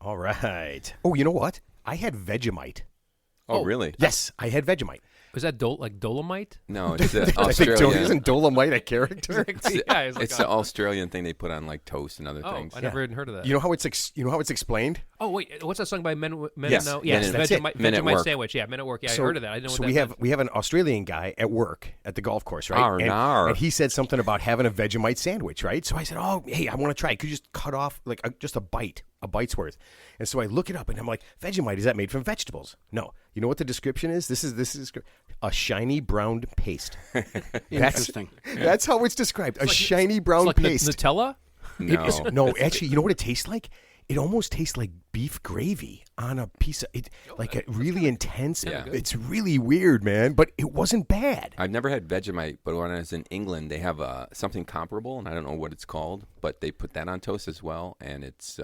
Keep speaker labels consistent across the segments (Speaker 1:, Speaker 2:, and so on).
Speaker 1: All right. Oh, you know what? I had Vegemite.
Speaker 2: Oh, really?
Speaker 1: Yes, I had Vegemite.
Speaker 3: Was that like Dolomite?
Speaker 2: No, it's
Speaker 1: I think
Speaker 2: Australian.
Speaker 1: isn't Dolomite a character?
Speaker 2: It's the Australian thing they put on like toast and other things.
Speaker 3: I never even heard of that.
Speaker 1: You know how it's explained?
Speaker 3: Oh wait, what's that song by Men?
Speaker 2: Yes,
Speaker 3: No,
Speaker 2: Men
Speaker 3: yes,
Speaker 2: at-
Speaker 3: Vegemite,
Speaker 2: Men at
Speaker 3: Vegemite
Speaker 2: Work.
Speaker 3: sandwich. Yeah, Men at Work. Yeah, I heard of that. I didn't know
Speaker 1: So
Speaker 3: what that
Speaker 1: we have an Australian guy at work at the golf course, right?
Speaker 2: Arr, nar.
Speaker 1: And he said something about having a Vegemite sandwich, right? So I said, "Oh, hey, I want to try it. Could you just cut off like just a bite's worth?" And so I look it up, and I'm like, "Vegemite, is that made from vegetables?" No. You know what the description is? This is a shiny brown paste.
Speaker 4: Interesting.
Speaker 1: That's how it's described. A shiny brown
Speaker 3: It's like
Speaker 1: paste.
Speaker 3: Nutella.
Speaker 2: No.
Speaker 1: No, actually, you know what it tastes like? It almost tastes like beef gravy on a piece of it, like a really intense.
Speaker 2: Yeah.
Speaker 1: It's really weird, man, but it wasn't bad.
Speaker 2: I've never had Vegemite, but when I was in England, they have something comparable, and I don't know what it's called, but they put that on toast as well, and it's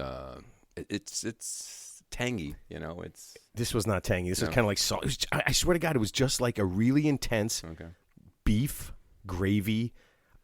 Speaker 2: tangy. You know, it's
Speaker 1: This was not tangy. This was kind of like salt. It was, I swear to God, it was just like a really intense beef gravy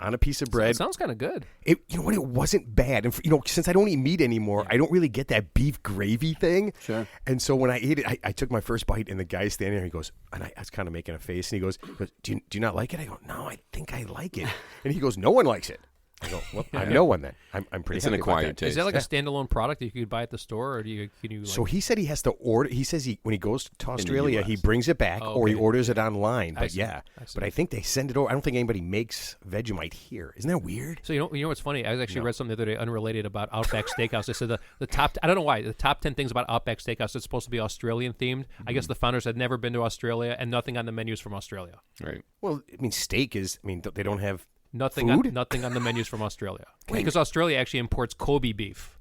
Speaker 1: on a piece of bread.
Speaker 3: Sounds kind of good.
Speaker 1: You know what? It wasn't bad. And since I don't eat meat anymore, I don't really get that beef gravy thing.
Speaker 4: Sure.
Speaker 1: And so when I ate it, I took my first bite, and the guy standing there, he goes, and I was kind of making a face, and he goes, do you not like it? I go, no, I think I like it. And he goes, no one likes it. I go, well, I'm no one then. I'm pretty
Speaker 2: it's an
Speaker 1: happy about
Speaker 2: acquired
Speaker 1: that.
Speaker 2: taste.
Speaker 3: Is that like a standalone product that you could buy at the store, or can you? Like,
Speaker 1: So he said he has to order. He says when he goes to Australia, he
Speaker 2: US.
Speaker 1: brings it back, or he
Speaker 3: okay.
Speaker 1: orders it online. But
Speaker 3: see. I see.
Speaker 1: but I think they send it over. I don't think anybody makes Vegemite here. Isn't that weird?
Speaker 3: So you know what's funny? I actually read something the other day, unrelated, about Outback Steakhouse. They said the top. I don't know why the top 10 things about Outback Steakhouse. It's supposed to be Australian themed. I guess the founders had never been to Australia, and nothing on the menus from Australia.
Speaker 2: Right.
Speaker 1: Well, I mean, steak is. I mean, they don't have
Speaker 3: Nothing
Speaker 1: food?
Speaker 3: nothing on the menus from Australia. Because Australia actually imports Kobe beef.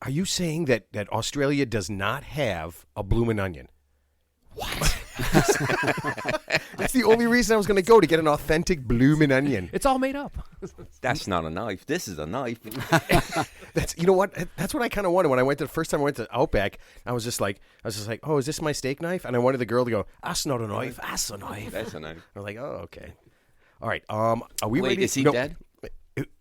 Speaker 1: Are you saying that Australia does not have a bloomin' onion? What? That's the only reason I was going to go, to get an authentic bloomin' onion.
Speaker 3: It's all made up.
Speaker 2: That's not a knife. This is a knife.
Speaker 1: That's what I kind of wanted when I went the first time I went to Outback. I was just like, oh, is this my steak knife? And I wanted the girl to go, that's not a knife, that's a knife.
Speaker 2: That's a knife.
Speaker 1: I'm like, oh, okay. All right. Are we
Speaker 2: Wait,
Speaker 1: ready?
Speaker 2: is he
Speaker 1: No.
Speaker 2: dead?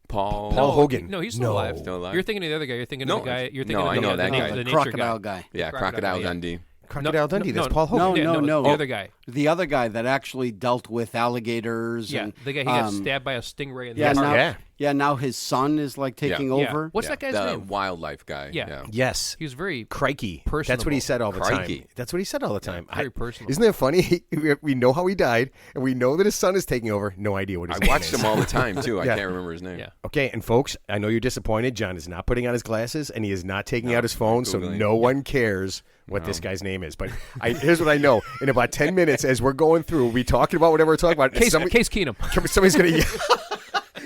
Speaker 2: Paul
Speaker 1: Hogan.
Speaker 3: No, he's still alive.
Speaker 2: Still alive?
Speaker 3: You're thinking of the other guy. You're thinking
Speaker 2: No,
Speaker 3: of the guy. You're thinking
Speaker 2: no,
Speaker 3: of
Speaker 2: I
Speaker 3: the,
Speaker 2: know
Speaker 3: the,
Speaker 2: that
Speaker 3: the,
Speaker 2: guy.
Speaker 3: the nature
Speaker 4: Crocodile
Speaker 3: guy.
Speaker 4: guy.
Speaker 2: Yeah,
Speaker 3: Crocodile,
Speaker 2: Crocodile
Speaker 3: yeah.
Speaker 2: Dundee.
Speaker 1: Crocodile Dundee. That's
Speaker 3: no,
Speaker 1: Paul Hogan.
Speaker 4: No.
Speaker 3: The other guy.
Speaker 4: The other guy that actually dealt with alligators.
Speaker 3: Yeah,
Speaker 4: and,
Speaker 3: the guy he got stabbed by a stingray in the
Speaker 4: Yeah,
Speaker 3: heart.
Speaker 4: now his son is like taking
Speaker 3: Yeah.
Speaker 4: over.
Speaker 3: What's that guy's
Speaker 2: the
Speaker 3: name?
Speaker 2: wildlife guy.
Speaker 3: Yeah.
Speaker 1: Yes.
Speaker 3: He was very
Speaker 1: Crikey. That's what
Speaker 3: personable.
Speaker 1: he said all the
Speaker 2: Crikey.
Speaker 1: time. That's what he said all the time.
Speaker 3: very personal.
Speaker 1: Isn't that funny? We know how he died, and we know that his son is taking over. No idea what his
Speaker 2: I
Speaker 1: name
Speaker 2: watched
Speaker 1: is.
Speaker 2: him all the time, too. I
Speaker 1: Yeah.
Speaker 2: can't remember his name.
Speaker 3: Yeah.
Speaker 1: Okay, and folks, I know you're disappointed. John is not putting on his glasses, and he is not taking out his phone, so
Speaker 2: Googling.
Speaker 1: no one cares what this guy's name is. But here's what I know. In about 10 minutes, as we're going through, we'll be talking about whatever we're talking about.
Speaker 3: Case Keenum.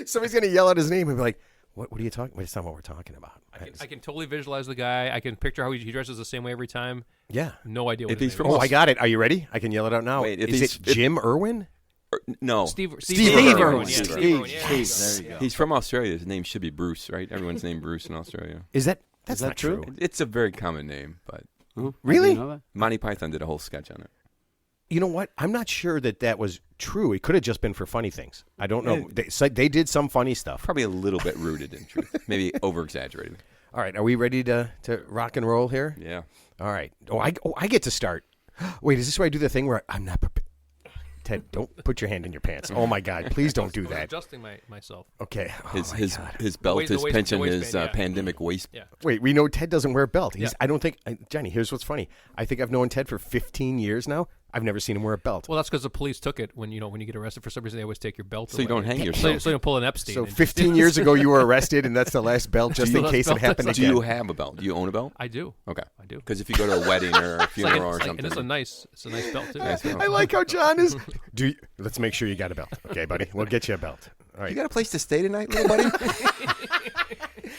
Speaker 1: Somebody's going to yell out his name and be like, what are you talking about? That's not what we're talking about.
Speaker 3: I can totally visualize the guy. I can picture how he dresses the same way every time.
Speaker 1: Yeah.
Speaker 3: No idea what
Speaker 2: If
Speaker 3: his
Speaker 2: he's
Speaker 3: name
Speaker 2: from
Speaker 3: is.
Speaker 1: Oh, I got it. Are you ready? I can yell it out now.
Speaker 2: Wait, if
Speaker 1: is
Speaker 2: he's-
Speaker 1: it Jim Irwin?
Speaker 2: No.
Speaker 3: Steve
Speaker 4: Steve
Speaker 3: Irwin.
Speaker 4: Irwin.
Speaker 3: Yeah,
Speaker 4: Steve.
Speaker 3: Steve Irwin. Yeah.
Speaker 4: There you go.
Speaker 2: He's from Australia. His name should be Bruce, right? Everyone's named Bruce in Australia.
Speaker 1: Is that that's
Speaker 4: that
Speaker 1: not
Speaker 4: true?
Speaker 1: true?
Speaker 2: It's a very common name, but
Speaker 4: Oh,
Speaker 1: Really?
Speaker 4: I didn't know that.
Speaker 2: Monty Python did a whole sketch on it.
Speaker 1: You know what? I'm not sure that was true. It could have just been for funny things. I don't know. They did some funny stuff.
Speaker 2: Probably a little bit rooted in truth. Maybe over-exaggerated.
Speaker 1: All right, are we ready to rock and roll here?
Speaker 2: Yeah.
Speaker 1: All right. I get to start. Wait, is this where I do the thing where I'm not prepared? Ted, don't put your hand in your pants. Oh my God, please don't do
Speaker 3: I'm
Speaker 1: that.
Speaker 3: adjusting myself.
Speaker 1: Okay. Oh
Speaker 2: His
Speaker 1: my
Speaker 2: his
Speaker 1: God.
Speaker 2: his belt,
Speaker 3: The
Speaker 2: his
Speaker 3: waist-
Speaker 2: pension,
Speaker 3: the
Speaker 2: his
Speaker 3: waistband, yeah.
Speaker 2: pandemic waist.
Speaker 3: Yeah.
Speaker 1: Wait, we know Ted doesn't wear a belt.
Speaker 3: Yeah.
Speaker 1: I don't think Johnny. Here's what's funny. I think I've known Ted for 15 years now. I've never seen him wear a belt.
Speaker 3: Well, that's because the police took it when you get arrested for some reason. They always take your belt.
Speaker 2: So you
Speaker 3: away.
Speaker 2: don't hang
Speaker 3: So
Speaker 2: yourself.
Speaker 3: you don't pull an Epstein.
Speaker 1: So
Speaker 3: and just-
Speaker 1: 15 years ago, you were arrested, and that's the last belt, just
Speaker 3: you-
Speaker 1: in case it
Speaker 3: belt
Speaker 1: happened
Speaker 3: that's
Speaker 2: Do
Speaker 1: again.
Speaker 2: you have a belt? Do you own a belt?
Speaker 3: I do.
Speaker 2: Okay.
Speaker 3: I do.
Speaker 2: Because if you go to a wedding or a
Speaker 3: It's like,
Speaker 2: funeral or
Speaker 3: and
Speaker 2: something.
Speaker 3: it's a nice belt too.
Speaker 2: Nice belt.
Speaker 1: I like how John is. Let's make sure you got a belt, okay, buddy? We'll get you a belt. All right.
Speaker 2: You got a place to stay tonight, little buddy?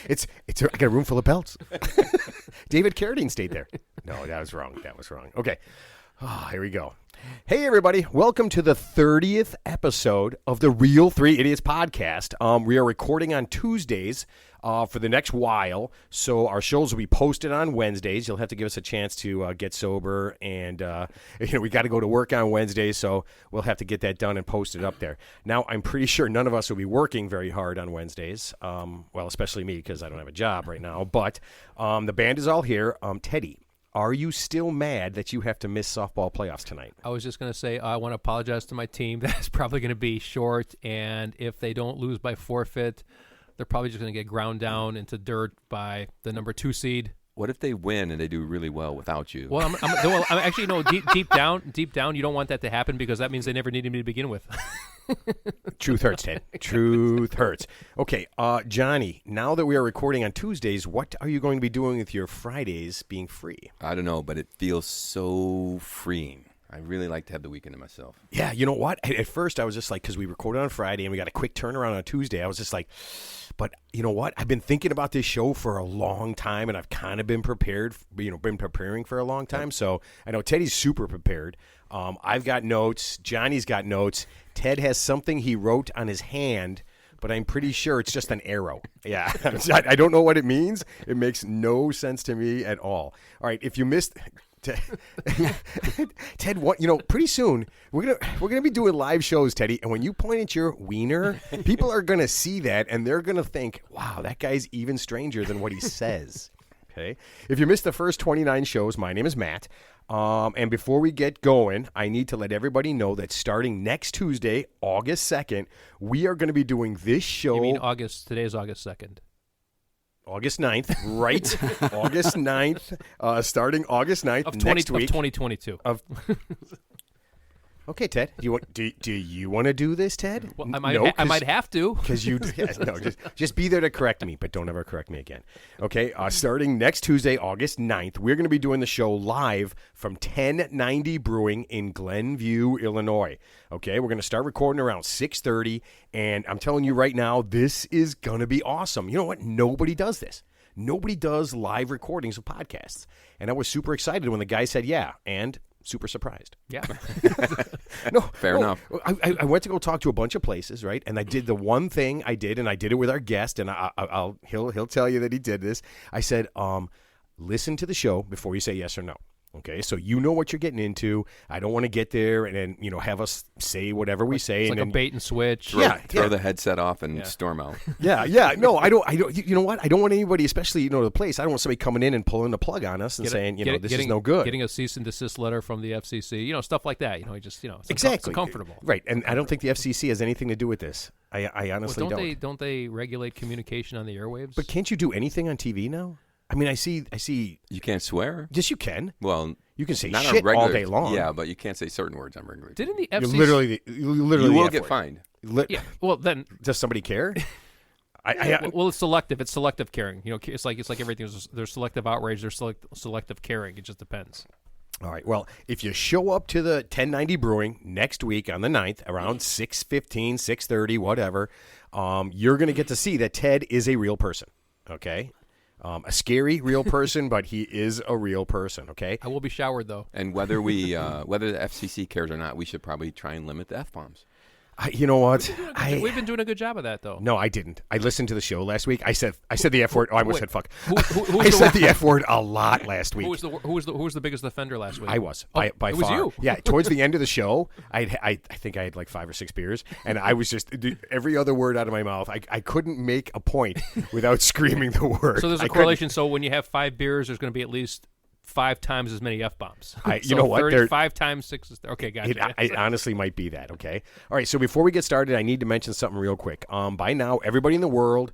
Speaker 1: I got a room full of belts. David Carradine stayed there. No, that was wrong. Okay. Here we go. Hey, everybody. Welcome to the 30th episode of the Real Three Idiots podcast. We are recording on Tuesdays for the next while, so our shows will be posted on Wednesdays. You'll have to give us a chance to get sober, and we got to go to work on Wednesdays, so we'll have to get that done and post it up there. Now, I'm pretty sure none of us will be working very hard on Wednesdays, well, especially me because I don't have a job right now, but the band is all here. Teddy, are you still mad that you have to miss softball playoffs tonight?
Speaker 3: I was just going to say I want to apologize to my team. That's probably going to be short, and if they don't lose by forfeit, they're probably just going to get ground down into dirt by the number 2 seed.
Speaker 2: What if they win and they do really well without you?
Speaker 3: Well, I'm actually deep down, you don't want that to happen because that means they never needed me to begin with.
Speaker 1: Truth hurts, Ted. Truth hurts. Okay, Johnny, now that we are recording on Tuesdays, what are you going to be doing with your Fridays being free?
Speaker 2: I don't know, but it feels so freeing. I really like to have the weekend to myself.
Speaker 1: Yeah, you know what? At first, I was just like, because we recorded on Friday and we got a quick turnaround on Tuesday, I was just like, but you know what? I've been thinking about this show for a long time, and I've kind of been prepared, been preparing for a long time. So I know Teddy's super prepared. I've got notes. Johnny's got notes. Ted has something he wrote on his hand, but I'm pretty sure it's just an arrow. Yeah, I don't know what it means. It makes no sense to me at all. All right, if you missed... Ted, what pretty soon we're gonna be doing live shows, Teddy, and when you point at your wiener, people are gonna see that and they're gonna think, wow, that guy's even stranger than what he says. Okay, if you missed the first 29 shows, my name is Matt, and before we get going, I need to let everybody know that starting next Tuesday, August 2nd, we are going to be doing this show.
Speaker 3: You mean August? Today is August 2nd.
Speaker 1: August 9th, right? August 9th, starting August 9th next week.
Speaker 3: Of 2022.
Speaker 1: Okay, Ted, do you want to do this, Ted?
Speaker 3: Well, I might have to.
Speaker 1: Because just be there to correct me, but don't ever correct me again. Okay, starting next Tuesday, August 9th, we're going to be doing the show live from 1090 Brewing in Glenview, Illinois. Okay, we're going to start recording around 6:30, and I'm telling you right now, this is going to be awesome. You know what? Nobody does this. Nobody does live recordings of podcasts. And I was super excited when the guy said yeah, and super surprised.
Speaker 3: Yeah.
Speaker 2: Fair enough.
Speaker 1: I went to go talk to a bunch of places, right? And I did the one thing I did, and I did it with our guest, and he'll tell you that he did this. I said, listen to the show before you say yes or no. Okay, so you know what you're getting into. I don't want to get there and then have us say whatever we say.
Speaker 3: It's
Speaker 1: and
Speaker 3: like a bait and switch.
Speaker 2: Throw the headset off and storm out.
Speaker 1: Yeah. No, I don't. You know what? I don't want anybody, especially the place. I don't want somebody coming in and pulling the plug on us and saying, this is no good.
Speaker 3: Getting a cease and desist letter from the FCC. Stuff like that. It's
Speaker 1: exactly
Speaker 3: uncomfortable.
Speaker 1: Right, and I don't think the FCC has anything to do with this. I honestly don't.
Speaker 3: Don't they regulate communication on the airwaves?
Speaker 1: But can't you do anything on TV now? I mean, I see.
Speaker 2: You can't swear?
Speaker 1: Yes, you can.
Speaker 2: Well,
Speaker 1: you can say
Speaker 2: not
Speaker 1: shit
Speaker 2: regular,
Speaker 1: all day long.
Speaker 2: Yeah, but you can't say certain words on regular.
Speaker 3: Didn't the FCC...
Speaker 1: You literally
Speaker 2: you will get fined.
Speaker 3: Yeah. Well, then...
Speaker 1: Does somebody care?
Speaker 3: Well, it's selective. It's selective caring. It's like everything. There's selective outrage. There's selective caring. It just depends.
Speaker 1: All right. Well, if you show up to the 1090 Brewing next week on the 9th around 6:15, 6:30, whatever, you're going to get to see that Ted is a real person. Okay. A scary real person, but he is a real person, okay?
Speaker 3: I will be showered, though.
Speaker 2: And whether whether the FCC cares or not, we should probably try and limit the F-bombs.
Speaker 1: You know what?
Speaker 3: We've been doing a good job of that, though.
Speaker 1: No, I didn't. I listened to the show last week. I said the F word. Oh, I almost said fuck.
Speaker 3: I
Speaker 1: said the F word a lot last week.
Speaker 3: Who was the biggest offender last week?
Speaker 1: I was by far.
Speaker 3: It was you.
Speaker 1: Yeah, towards the end of the show, I think I had like 5 or 6 beers, and I was just every other word out of my mouth. I couldn't make a point without screaming the word.
Speaker 3: So there's a correlation. So when you have 5 beers, there's going to be at least 5 times as many F-bombs.
Speaker 1: You know what?
Speaker 3: 35 times 6 is... Okay, gotcha.
Speaker 1: It honestly might be that, okay? All right, so before we get started, I need to mention something real quick. By now, everybody in the world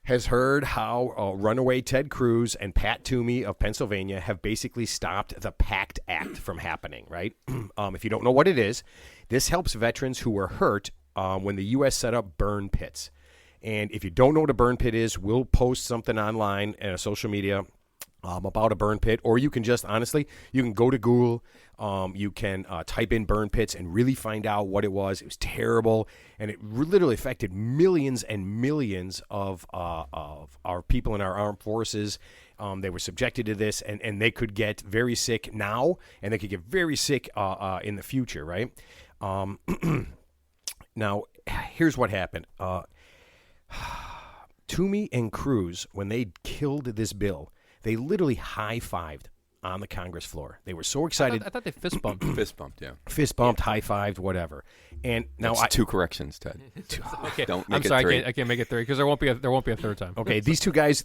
Speaker 1: has heard how runaway Ted Cruz and Pat Toomey of Pennsylvania have basically stopped the PACT Act from happening, right? If you don't know what it is, this helps veterans who were hurt when the U.S. set up burn pits. And if you don't know what a burn pit is, we'll post something online and social media about a burn pit, or you can just honestly, you can go to Google, you can type in burn pits and really find out what it was. It was terrible, and it literally affected millions and millions of our people in our armed forces. They were subjected to this, and they could get very sick now, and they could get very sick in the future, right? Now, here's what happened. Toomey and Cruz, when they killed this bill, they literally high-fived on the Congress floor. They were so excited.
Speaker 3: I thought they fist bumped.
Speaker 2: Fist bumped, yeah.
Speaker 1: Fist bumped, high-fived, whatever. And now
Speaker 2: That's 2 corrections, Ted.
Speaker 3: Okay,
Speaker 2: Don't make
Speaker 3: I'm
Speaker 2: it
Speaker 3: sorry,
Speaker 2: 3.
Speaker 3: I can't make it 3 because there won't be a third time.
Speaker 1: Okay, these two guys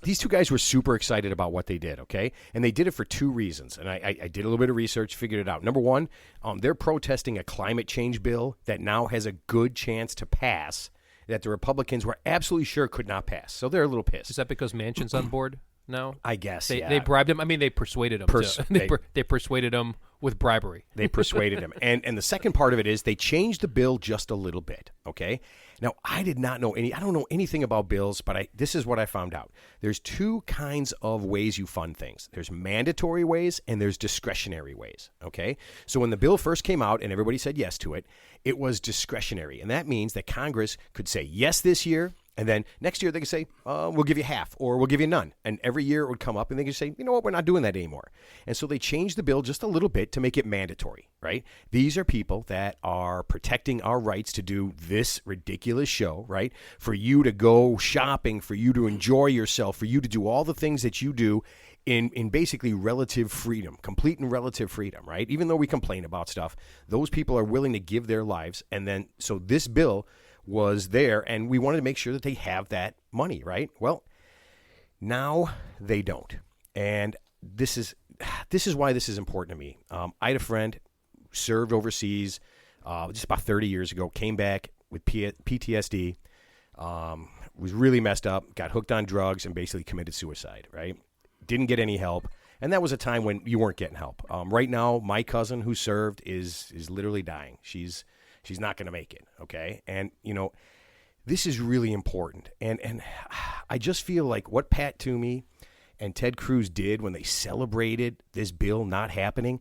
Speaker 1: were super excited about what they did, okay? And they did it for 2 reasons. And I did a little bit of research, figured it out. Number one, they're protesting a climate change bill that now has a good chance to pass that the Republicans were absolutely sure could not pass. So they're a little pissed.
Speaker 3: Is that because Manchin's on board now?
Speaker 1: I guess,
Speaker 3: They,
Speaker 1: yeah.
Speaker 3: they bribed him. I mean, they persuaded him. They persuaded him with bribery.
Speaker 1: They persuaded him. And the second part of it is they changed the bill just a little bit, okay? Now, I don't know anything about bills, but this is what I found out. There's 2 kinds of ways you fund things. There's mandatory ways and there's discretionary ways, okay? So when the bill first came out and everybody said yes to it, it was discretionary. And that means that Congress could say yes this year, and then next year they could say, we'll give you half or we'll give you none. And every year it would come up and they could say, you know what, we're not doing that anymore. And so they changed the bill just a little bit to make it mandatory, right? These are people that are protecting our rights to do this ridiculous show, right? For you to go shopping, for you to enjoy yourself, for you to do all the things that you do in basically relative freedom, complete and relative freedom, right? Even though we complain about stuff, those people are willing to give their lives. And then, so this bill was there, and we wanted to make sure that they have that money, right? Well, now they don't. And this is why this is important to me. I had a friend who served overseas just about 30 years ago, came back with PTSD, was really messed up, got hooked on drugs, and basically committed suicide, right? Didn't get any help. And that was a time when you weren't getting help. Right now, my cousin who served is literally dying. She's not going to make it, okay? And, you know, this is really important. And I just feel like what Pat Toomey and Ted Cruz did when they celebrated this bill not happening,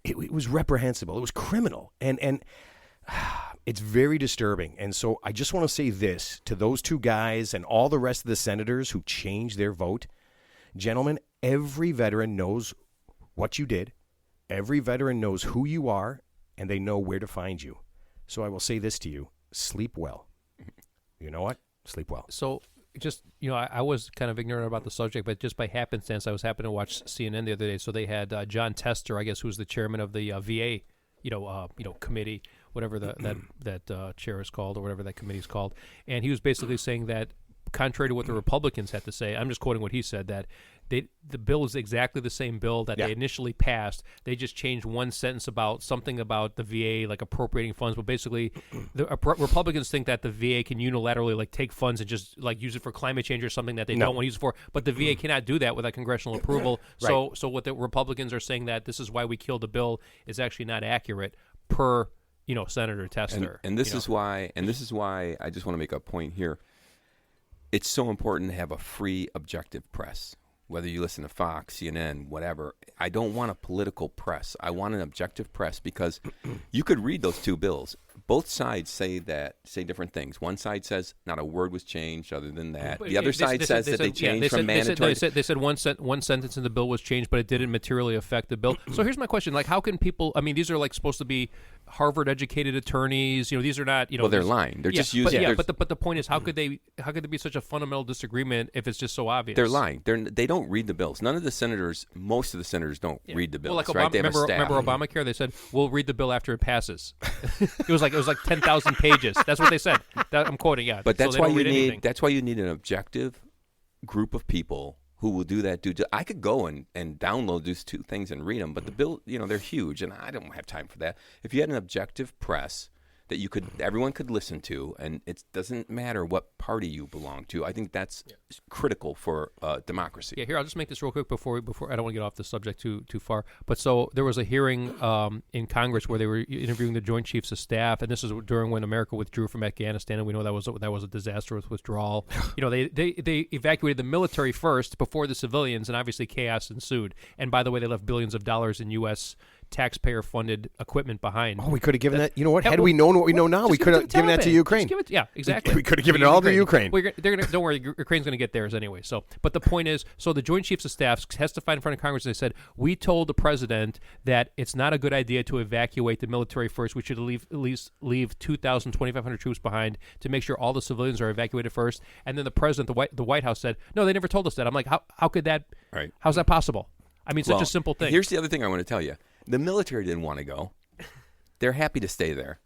Speaker 1: it was reprehensible. It was criminal. And it's very disturbing. And so I just want to say this to those 2 guys and all the rest of the senators who changed their vote. Gentlemen, every veteran knows what you did. Every veteran knows who you are, and they know where to find you. So I will say this to you. Sleep well. You know what? Sleep well.
Speaker 3: So just, you know, I was kind of ignorant about the subject, but just by happenstance, I was happening to watch CNN the other day. So they had John Tester, I guess, who's the chairman of the VA, committee, whatever that chair is called or whatever that committee is called. And he was basically saying that, contrary to what the Republicans had to say, I'm just quoting what he said, that the bill is exactly the same bill that they initially passed. They just changed one sentence about something about the VA, like appropriating funds. But basically, the Republicans think that the VA can unilaterally like take funds and just like use it for climate change or something that they don't want to use it for. But the VA cannot do that without congressional approval.
Speaker 1: Right.
Speaker 3: So what the Republicans are saying that this is why we killed the bill is actually not accurate per Senator Tester.
Speaker 2: And this is why I just want to make a point here. It's so important to have a free, objective press. Whether you listen to Fox, CNN, whatever, I don't want a political press. I want an objective press because you could read those 2 bills. Both sides say different things. One side says not a word was changed other than that. The other side says that they changed from mandatory.
Speaker 3: They said one sentence in the bill was changed, but it didn't materially affect the bill. So here's my question: like, how can people? I mean, these are like supposed to be Harvard-educated attorneys. These are not.
Speaker 2: Well, they're lying. They're just using.
Speaker 3: But the point is, how could there be such a fundamental disagreement if it's just so obvious?
Speaker 2: They're lying. They don't read the bills. Most of the senators don't read the bills.
Speaker 3: Well, like
Speaker 2: right? They
Speaker 3: remember Obamacare? They said we'll read the bill after it passes. It was like 10,000 pages. That's what they said. I'm quoting. Yeah,
Speaker 2: but that's
Speaker 3: so
Speaker 2: why you need. That's why you need an objective group of people who will do that. I could go and download these 2 things and read them, but the bill, they're huge, and I don't have time for that. If you had an objective press that everyone could listen to, and it doesn't matter what party you belong to. I think that's critical for democracy.
Speaker 3: Yeah, here I'll just make this real quick before I don't want to get off the subject too far. But so there was a hearing in Congress where they were interviewing the Joint Chiefs of Staff, and this is during when America withdrew from Afghanistan, and we know that was a disastrous withdrawal. They evacuated the military first before the civilians, and obviously chaos ensued. And by the way, they left billions of dollars in U.S. taxpayer-funded equipment behind.
Speaker 1: Oh, we could have given that. You know what? Had we known what we know now, we could have given that to Ukraine.
Speaker 3: Yeah, exactly.
Speaker 1: We could have given it all to Ukraine.
Speaker 3: Don't worry, Ukraine's going to get theirs anyway. So, but the point is, so the Joint Chiefs of Staff testified in front of Congress. And they said, we told the president that it's not a good idea to evacuate the military first. We should at least leave 2,000, 2,500 troops behind to make sure all the civilians are evacuated first. And then the president, the White House said, no, they never told us that. I'm like, how could that?
Speaker 2: Right.
Speaker 3: How's that possible? I mean, such a simple thing.
Speaker 2: Here's the other thing I want to tell you. The military didn't want to go. They're happy to stay there.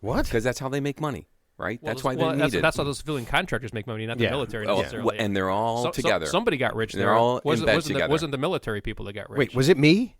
Speaker 1: What?
Speaker 2: Because that's how they make money, right? That's why they're
Speaker 3: that's
Speaker 2: needed.
Speaker 3: that's how the civilian contractors make money, not the military necessarily.
Speaker 2: And they're all together.
Speaker 3: Somebody got rich.
Speaker 2: They're all in bed together.
Speaker 3: Wasn't the military people that got rich?
Speaker 1: Wait, was it me?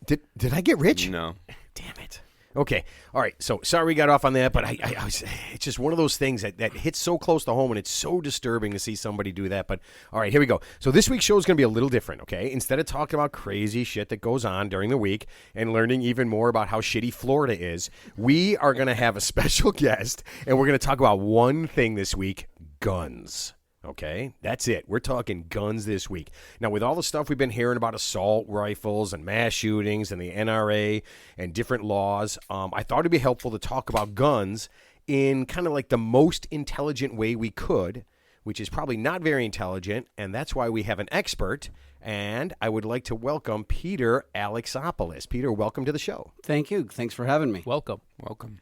Speaker 1: Did I get rich?
Speaker 2: No.
Speaker 1: Damn it. Okay. All right. So sorry we got off on that, but it's just one of those things that hits so close to home, and it's so disturbing to see somebody do that. But all right, here we go. So this week's show is going to be a little different, okay? Instead of talking about crazy shit that goes on during the week and learning even more about how shitty Florida is, we are going to have a special guest, and we're going to talk about one thing this week: guns. Okay, that's it. We're talking guns this week. Now, with all the stuff we've been hearing about assault rifles and mass shootings and the NRA and different laws, I thought it'd be helpful to talk about guns in kind of like the most intelligent way we could, which is probably not very intelligent, and that's why we have an expert. And I would like to welcome Peter Alexopoulos. Peter, welcome to the show.
Speaker 4: Thank you. Thanks for having me.
Speaker 3: Welcome.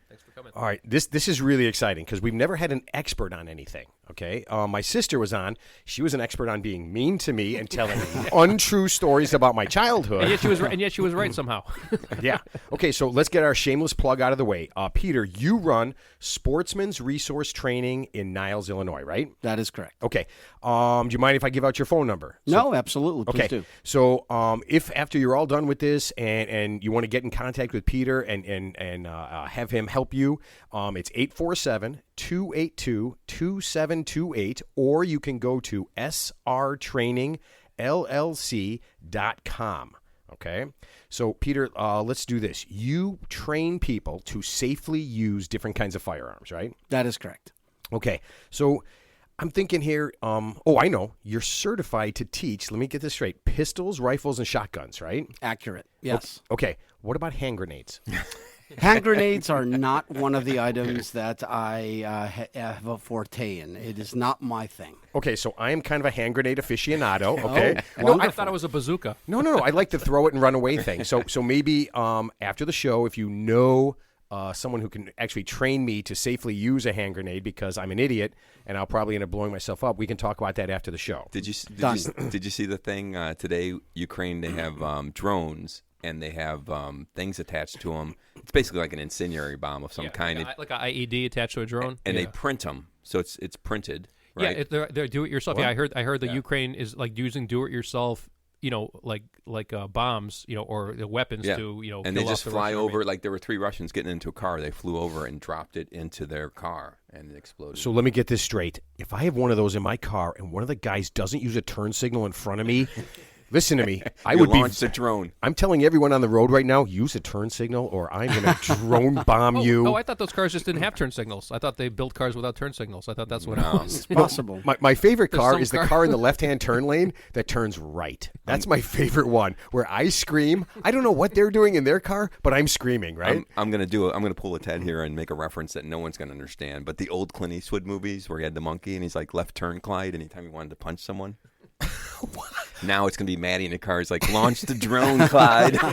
Speaker 2: Thanks for
Speaker 3: coming.
Speaker 1: All right, this is really exciting because we've never had an expert on anything. Okay, my sister was on. She was an expert on being mean to me and telling untrue stories about my childhood.
Speaker 3: And yet she was right somehow.
Speaker 1: Yeah. Okay, so let's get our shameless plug out of the way. Peter, you run Sportsman's Resource Training in Niles, Illinois, right?
Speaker 4: That is correct.
Speaker 1: Okay. Do you mind if I give out your phone number?
Speaker 4: No, absolutely. Please do.
Speaker 1: So if after you're all done with this and you want to get in contact with Peter and have him help you, it's 847-282-2728, or you can go to srtrainingllc.com. Okay? So, Peter, let's do this. You train people to safely use different kinds of firearms, right?
Speaker 4: That is correct.
Speaker 1: Okay. So, I'm thinking here, I know. You're certified to teach, let me get this straight, pistols, rifles, and shotguns, right?
Speaker 4: Accurate. Yes.
Speaker 1: Okay. What about hand grenades?
Speaker 4: Hand grenades are not one of the items that I have a forte in. It is not my thing.
Speaker 1: Okay, so I am kind of a hand grenade aficionado, okay?
Speaker 3: No, I thought it was a bazooka.
Speaker 1: No. I like the throw it and run away thing. So maybe after the show, if you know someone who can actually train me to safely use a hand grenade, because I'm an idiot and I'll probably end up blowing myself up, we can talk about that after the show.
Speaker 2: Did you see the thing today? Ukraine, they have drones. And they have things attached to them. It's basically like an incendiary bomb of some kind.
Speaker 3: Like an IED attached to a drone.
Speaker 2: And they print them, so it's printed. Right?
Speaker 3: Yeah, they're do-it-yourself. What? Yeah, I heard that Ukraine is like using do-it-yourself, like bombs, or the weapons to,
Speaker 2: and they just fly over. Like there were 3 Russians getting into a car. They flew over and dropped it into their car, and it exploded.
Speaker 1: So let me get this straight. If I have one of those in my car and one of the guys doesn't use a turn signal in front of me. Listen to me. I would
Speaker 2: launch the drone.
Speaker 1: I'm telling everyone on the road right now, use a turn signal or I'm going to drone bomb you.
Speaker 3: Oh, I thought those cars just didn't have turn signals. I thought they built cars without turn signals. I thought that's what it was.
Speaker 4: It's possible.
Speaker 1: My favorite car is the car in the left-hand turn lane that turns right. That's my favorite one, where I scream. I don't know what they're doing in their car, but I'm screaming, right?
Speaker 2: I'm going to pull a Ted here and make a reference that no one's going to understand. But the old Clint Eastwood movies where he had the monkey and he's like left turn Clyde anytime he wanted to punch someone. Now it's going to be Maddie in the car. It's like, launch the drone, Clyde.
Speaker 3: Oh,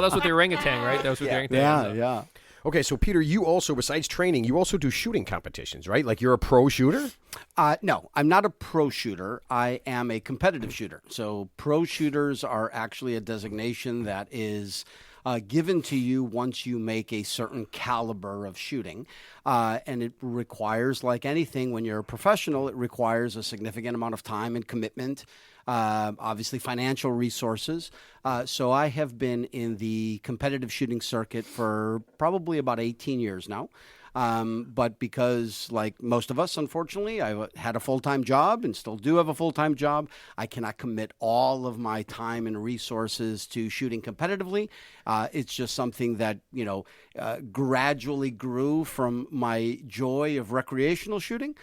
Speaker 3: that's with the orangutan, right? That was with the orangutan.
Speaker 4: Yeah.
Speaker 1: Okay, so Peter, you also, besides training, you also do shooting competitions, right? Like you're a pro shooter?
Speaker 4: No, I'm not a pro shooter. I am a competitive shooter. So pro shooters are actually a designation that is given to you once you make a certain caliber of shooting. And it requires, like anything, when you're a professional, it requires a significant amount of time and commitment obviously financial resources. So I have been in the competitive shooting circuit for probably about 18 years now. But because, like most of us, unfortunately, I had a full-time job and still do have a full-time job, I cannot commit all of my time and resources to shooting competitively. It's just something that, gradually grew from my joy of recreational shooting.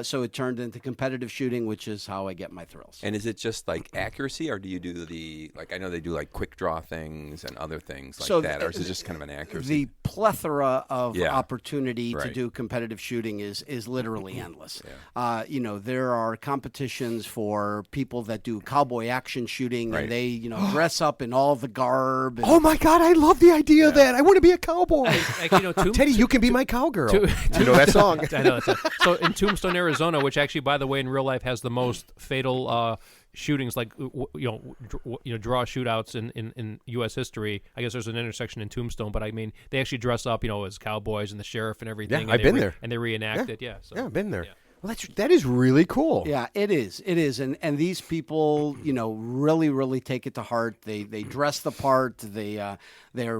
Speaker 4: So it turned into competitive shooting, which is how I get my thrills.
Speaker 2: And is it just like accuracy, or do you do I know they do like quick draw things and other things like that, or is it just kind of an accuracy?
Speaker 4: The plethora of opportunity to
Speaker 2: Right.
Speaker 4: do competitive shooting is literally endless. There are competitions for people that do cowboy action shooting,
Speaker 2: Right.
Speaker 4: and they, dress up in all the garb. And,
Speaker 1: Oh my God, I love the idea of that. I want to be a cowboy.
Speaker 3: Actually,
Speaker 1: Teddy, you can be my cowgirl.
Speaker 3: Two-
Speaker 1: You know that song?
Speaker 3: I know. So in Tombstone, Arizona, which actually, by the way, in real life has the most fatal shootings, like draw shootouts in U.S. history. I guess there's an intersection in Tombstone, but I mean, they actually dress up, as cowboys and the sheriff and everything.
Speaker 1: Yeah,
Speaker 3: and
Speaker 1: I've
Speaker 3: they
Speaker 1: been there.
Speaker 3: and they reenact it. Yeah, so.
Speaker 1: Yeah, I've been there. Well, that is really cool.
Speaker 4: Yeah, it is. It is. And these people, really, really take it to heart. They dress the part. They are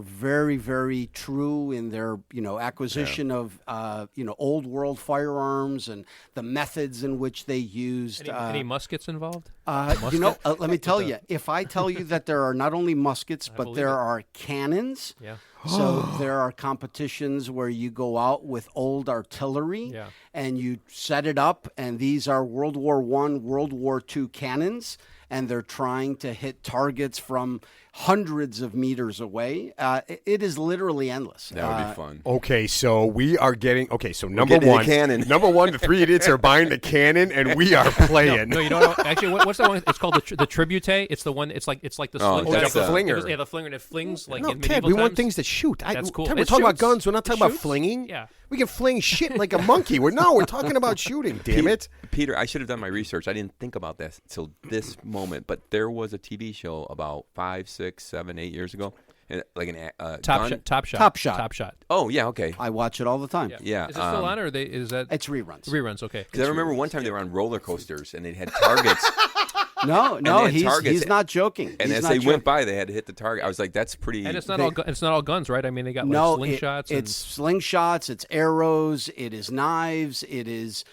Speaker 4: very, very true in their, acquisition of, old world firearms and the methods in which they used.
Speaker 3: Any muskets involved?
Speaker 4: Let me tell you, if I tell you that there are not only muskets, but
Speaker 3: believe
Speaker 4: there
Speaker 3: it.
Speaker 4: are cannons.
Speaker 3: Yeah.
Speaker 4: So there are competitions where you go out with old artillery
Speaker 3: Yeah.
Speaker 4: and you set it up, and these are World War I, World War II cannons, and they're trying to hit targets from hundreds of meters away. It is literally endless.
Speaker 2: That would be fun.
Speaker 1: Okay, so we are getting so number
Speaker 2: getting the
Speaker 1: one,
Speaker 2: cannon.
Speaker 1: number one, the three idiots are buying the cannon, and we are playing.
Speaker 3: No, you don't know. Actually, what's that one? It's called the Tribute. It's the one. It's like the
Speaker 2: Oh,
Speaker 3: slingshot.
Speaker 2: that's
Speaker 1: the flinger.
Speaker 3: Yeah, the flinger, and it flings like
Speaker 1: No,
Speaker 3: in
Speaker 1: Ted,
Speaker 3: medieval
Speaker 1: we want
Speaker 3: times.
Speaker 1: things that shoot.
Speaker 3: That's cool.
Speaker 1: Ted, we're
Speaker 3: It
Speaker 1: talking about
Speaker 3: shoots.
Speaker 1: guns. We're not
Speaker 3: It
Speaker 1: talking about
Speaker 3: shoots.
Speaker 1: flinging.
Speaker 3: Yeah.
Speaker 1: We can fling shit like a monkey. We're talking about shooting. Damn it.
Speaker 2: Peter, I should have done my research. I didn't think about this until this moment, but there was a TV show about 5, 6, 7, 8 years ago, and like
Speaker 3: Top
Speaker 2: gun.
Speaker 3: Shot.
Speaker 2: Oh yeah, okay.
Speaker 4: I watch it all the time.
Speaker 2: Yeah,
Speaker 3: Is it still on, or is that
Speaker 4: It's reruns.
Speaker 3: reruns? Okay.
Speaker 2: Because I remember one time they were on roller coasters and they had targets,
Speaker 4: No,
Speaker 2: they had
Speaker 4: he's
Speaker 2: targets.
Speaker 4: not joking.
Speaker 2: and
Speaker 4: He's
Speaker 2: as
Speaker 4: not
Speaker 2: they
Speaker 4: joking.
Speaker 2: went by, they had to hit the target. I was like, that's pretty.
Speaker 3: And it's not all guns, right? I mean, they got like
Speaker 4: No,
Speaker 3: slingshots.
Speaker 4: it's slingshots, it's arrows, it is knives, it is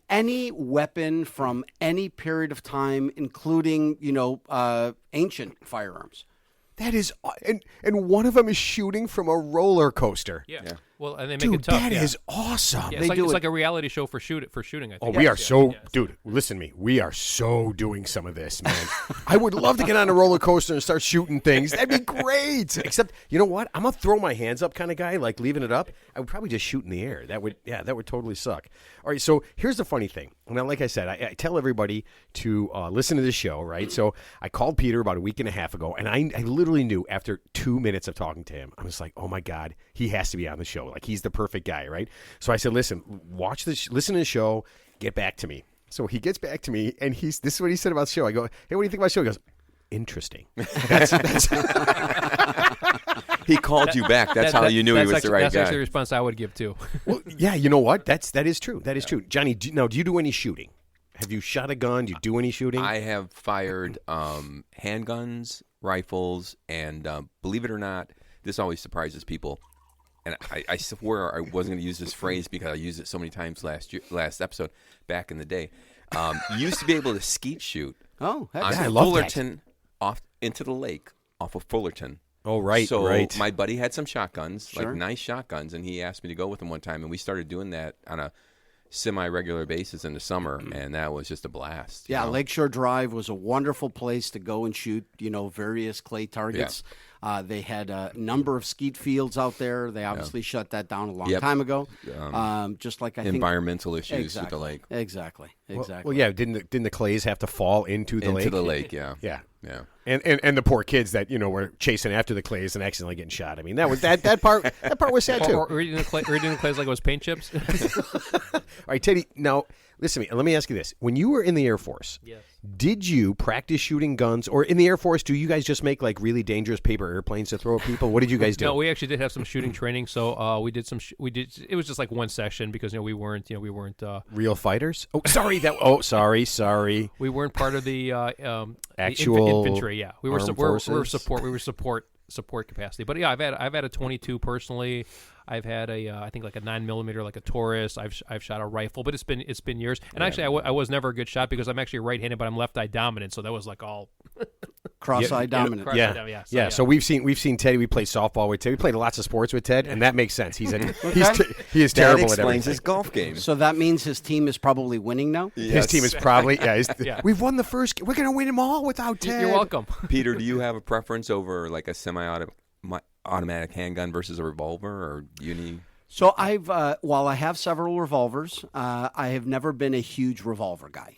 Speaker 4: any weapon from any period of time, including ancient firearms.
Speaker 1: That is, and one of them is shooting from a roller coaster.
Speaker 3: yeah. Well, and they make
Speaker 1: Dude,
Speaker 3: it tough.
Speaker 1: that
Speaker 3: yeah.
Speaker 1: is awesome.
Speaker 3: Yeah,
Speaker 4: they
Speaker 3: it's
Speaker 4: do
Speaker 3: it's
Speaker 4: it-
Speaker 3: like a reality show for shooting. I
Speaker 1: Oh,
Speaker 3: think.
Speaker 1: we
Speaker 3: Yeah,
Speaker 1: are so,
Speaker 3: yeah.
Speaker 1: dude, listen to me. We are so doing some of this, man. I would love to get on a roller coaster and start shooting things. That'd be great. Except, you know what? I'm a throw my hands up kind of guy, like leaving it up. I would probably just shoot in the air. That would totally suck. All right, so here's the funny thing. Now, like I said, I tell everybody to listen to this show, right? So I called Peter about a week and a half ago, and I literally knew after 2 minutes of talking to him, I was like, oh my God, he has to be on the show. Like, he's the perfect guy, right? So I said, listen, listen to the show, get back to me. So he gets back to me, and this is what he said about the show. I go, hey, what do you think about the show? He goes, interesting. That's
Speaker 2: He called you back. That's how you knew he was the right
Speaker 3: That's actually the
Speaker 2: guy.
Speaker 3: response I would give too.
Speaker 1: well, yeah, you know what? That is true. That is true. Johnny, do you do any shooting? Have you shot a gun? Do you do any shooting?
Speaker 2: I have fired handguns, rifles, and believe it or not, this always surprises people. And I swear I wasn't going to use this phrase because I used it so many times last episode back in the day. You used to be able to skeet shoot
Speaker 4: Oh, heck
Speaker 2: on
Speaker 1: yeah, I love that.
Speaker 2: Fullerton off into the lake off of Fullerton.
Speaker 1: Oh, right,
Speaker 2: So
Speaker 1: right.
Speaker 2: my buddy had some shotguns,
Speaker 4: Sure.
Speaker 2: like nice shotguns, and he asked me to go with him one time, and we started doing that on a semi-regular basis in the summer, and that was just a blast. you
Speaker 4: Yeah,
Speaker 2: know?
Speaker 4: Lakeshore Drive was a wonderful place to go and shoot, various clay targets. They had a number of skeet fields out there. They obviously shut that down a long
Speaker 2: Yep.
Speaker 4: time ago. Just like I think
Speaker 2: environmental issues
Speaker 4: exactly,
Speaker 2: with the lake.
Speaker 4: Exactly.
Speaker 1: Well, yeah. Didn't the clays have to fall into the lake?
Speaker 2: Into the lake, yeah.
Speaker 1: Yeah.
Speaker 2: Yeah.
Speaker 1: And the poor kids that were chasing after the clays and accidentally getting shot. I mean, that was that part. That part was sad too.
Speaker 3: Or reading the clays like it was paint chips.
Speaker 1: All right, Teddy. Now, listen to me. Let me ask you this: when you were in the Air Force,
Speaker 3: Yes.
Speaker 1: did you practice shooting guns, or in the Air Force, do you guys just make like really dangerous paper airplanes to throw at people? What did you guys do?
Speaker 3: No, we actually did have some shooting training. So we did some. It was just like one session because we weren't. We weren't.
Speaker 1: Real fighters? Oh, sorry. Sorry.
Speaker 3: We weren't part of the
Speaker 1: Actual
Speaker 3: infantry. Yeah, we were
Speaker 1: armed
Speaker 3: we were
Speaker 1: forces?
Speaker 3: support. We were support capacity. But yeah, I've had a 22 personally. I've had I think like a 9mm, like a Taurus. I've shot a rifle, but it's been years. And actually, I was never a good shot because I'm actually right-handed, but I'm left-eye dominant. So that was like all
Speaker 4: Cross-eye dominant.
Speaker 3: cross-
Speaker 1: Yeah,
Speaker 3: yeah,
Speaker 1: yeah.
Speaker 3: so,
Speaker 1: So we've seen Teddy. We played softball with Ted. We played lots of sports with Ted, and that makes sense. He is
Speaker 2: That
Speaker 1: terrible at
Speaker 2: explains
Speaker 1: everything.
Speaker 2: his golf game.
Speaker 4: So that means his team is probably winning now?
Speaker 1: His team is probably
Speaker 3: Yeah.
Speaker 1: We've won the first. We're going to win them all without Ted.
Speaker 3: You're welcome.
Speaker 2: Peter, do you have a preference over like a semi-automatic handgun versus a revolver, or uni?
Speaker 4: So while I have several revolvers, I have never been a huge revolver guy.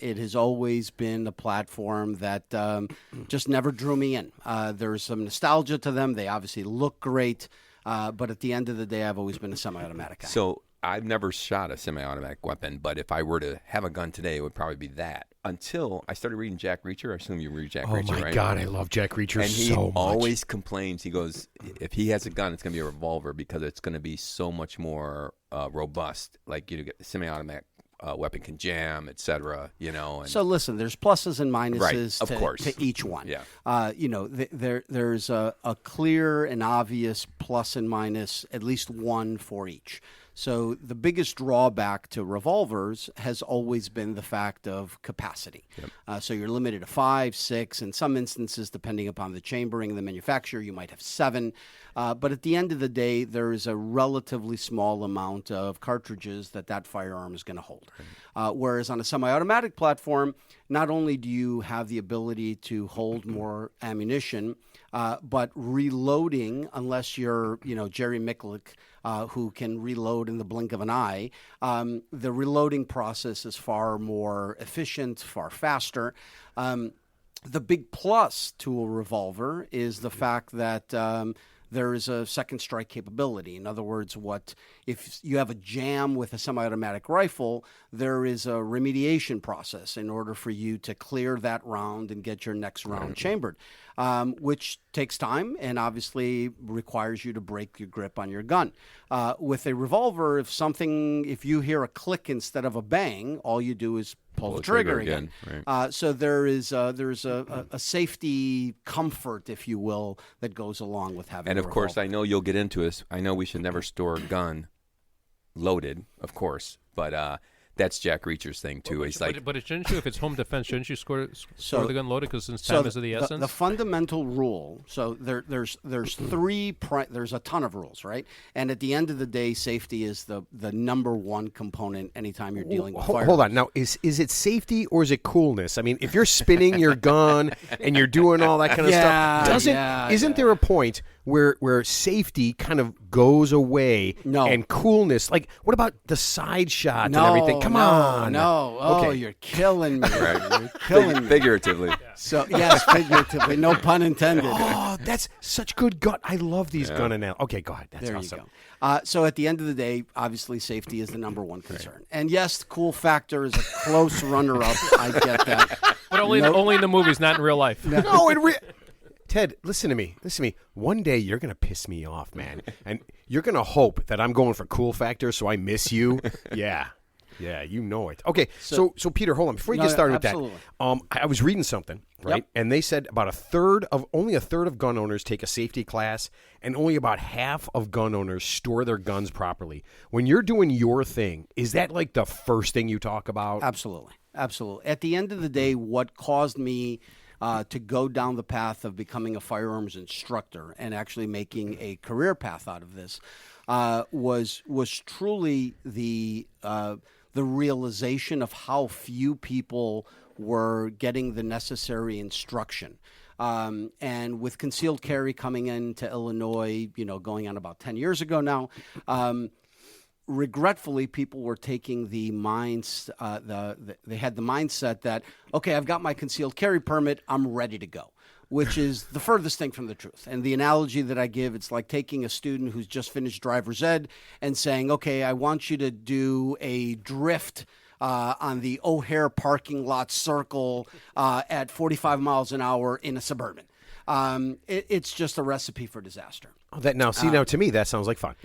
Speaker 4: It has always been a platform that just never drew me in. There's some nostalgia to them. They obviously look great. But at the end of the day, I've always been a semi-automatic guy.
Speaker 2: So I've never shot a semi-automatic weapon, but if I were to have a gun today, it would probably be that. Until I started reading Jack Reacher. I assume you read Jack
Speaker 1: Oh
Speaker 2: Reacher,
Speaker 1: my
Speaker 2: right?
Speaker 1: God, I love Jack Reacher
Speaker 2: And he
Speaker 1: so much.
Speaker 2: always complains. He goes, if he has a gun, it's going to be a revolver because it's going to be so much more robust. Like get the semi-automatic weapon can jam, etc. And
Speaker 4: So listen, there's pluses and minuses
Speaker 2: Right, of course.
Speaker 4: to each one.
Speaker 2: Yeah.
Speaker 4: There's a clear and obvious plus and minus, at least one for each. So the biggest drawback to revolvers has always been the fact of capacity. So you're limited to 5, 6, in some instances, depending upon the chambering and the manufacturer, you might have 7. But at the end of the day, there is a relatively small amount of cartridges that firearm is going to hold. Whereas on a semi-automatic platform, not only do you have the ability to hold more ammunition, but reloading, unless you're, Jerry Mikulak, who can reload in the blink of an eye, the reloading process is far more efficient, far faster. The big plus to a revolver is the fact that there is a second strike capability. In other words, if you have a jam with a semi-automatic rifle, there is a remediation process in order for you to clear that round and get your next round chambered, which takes time and obviously requires you to break your grip on your gun. With a revolver, if you hear a click instead of a bang, all you do is pull the trigger again.
Speaker 2: Right.
Speaker 4: So there's a safety comfort, if you will, that goes along with having.
Speaker 2: And
Speaker 4: a
Speaker 2: of course,
Speaker 4: revolver.
Speaker 2: I know you'll get into this. I know we should never store a gun loaded, of course, but that's Jack Reacher's thing too. He's like,
Speaker 3: but shouldn't you, if it's home defense, shouldn't you store the gun loaded because since
Speaker 4: So
Speaker 3: time is of the essence?
Speaker 4: The fundamental rule. So there's three. There's a ton of rules, right? And at the end of the day, safety is the number one component. Anytime you're dealing with fire.
Speaker 1: Hold on. Now, is it safety or is it coolness? I mean, if you're spinning your gun and you're doing all that kind of stuff, isn't there a point where safety kind of goes away
Speaker 4: No.
Speaker 1: and coolness? Like, what about the side shots and everything? Come on.
Speaker 4: No. Oh,
Speaker 1: Okay.
Speaker 4: you're killing me.
Speaker 2: Right.
Speaker 4: You're killing me.
Speaker 2: figuratively.
Speaker 4: So yes, figuratively. No pun intended.
Speaker 1: Oh, that's such good gun. I love these gun analogies. Okay, go ahead. That's
Speaker 4: There
Speaker 1: awesome.
Speaker 4: you go. So at the end of the day, obviously safety is the number one concern. And yes, the cool factor is a close runner-up. I get that.
Speaker 3: but only in the movies, not in real life.
Speaker 1: No, Ted, listen to me. One day you're going to piss me off, man. And you're going to hope that I'm going for cool factor so I miss you. Yeah. Yeah, you know it. Okay, so Peter, hold on. Before you get started with that, I was reading something, right?
Speaker 4: Yep.
Speaker 1: And they said only a third of gun owners take a safety class, and only about half of gun owners store their guns properly. When you're doing your thing, is that like the first thing you talk about?
Speaker 4: Absolutely. At the end of the day, what caused me to go down the path of becoming a firearms instructor and actually making a career path out of this was truly the realization of how few people were getting the necessary instruction. And with concealed carry coming into Illinois, going on about 10 years ago now, regretfully, people were taking they had the mindset that, okay, I've got my concealed carry permit, I'm ready to go, which is the furthest thing from the truth. And the analogy that I give, it's like taking a student who's just finished driver's ed and saying, okay, I want you to do a drift on the O'Hare parking lot circle at 45 miles an hour in a Suburban. It's just a recipe for disaster.
Speaker 1: Oh, now to me that sounds like fun.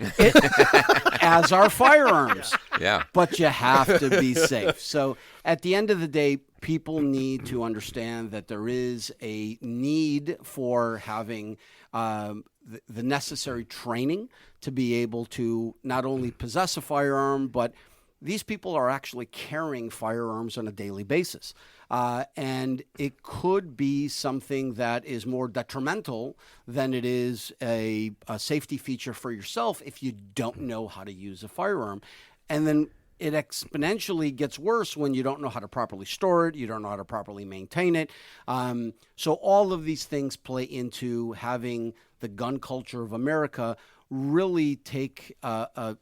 Speaker 4: As are firearms.
Speaker 2: Yeah.
Speaker 4: But you have to be safe. So at the end of the day, people need to understand that there is a need for having the necessary training to be able to not only possess a firearm, but these people are actually carrying firearms on a daily basis. And it could be something that is more detrimental than it is a safety feature for yourself if you don't know how to use a firearm. And then it exponentially gets worse when you don't know how to properly store it, you don't know how to properly maintain it. So all of these things play into having the gun culture of America really take a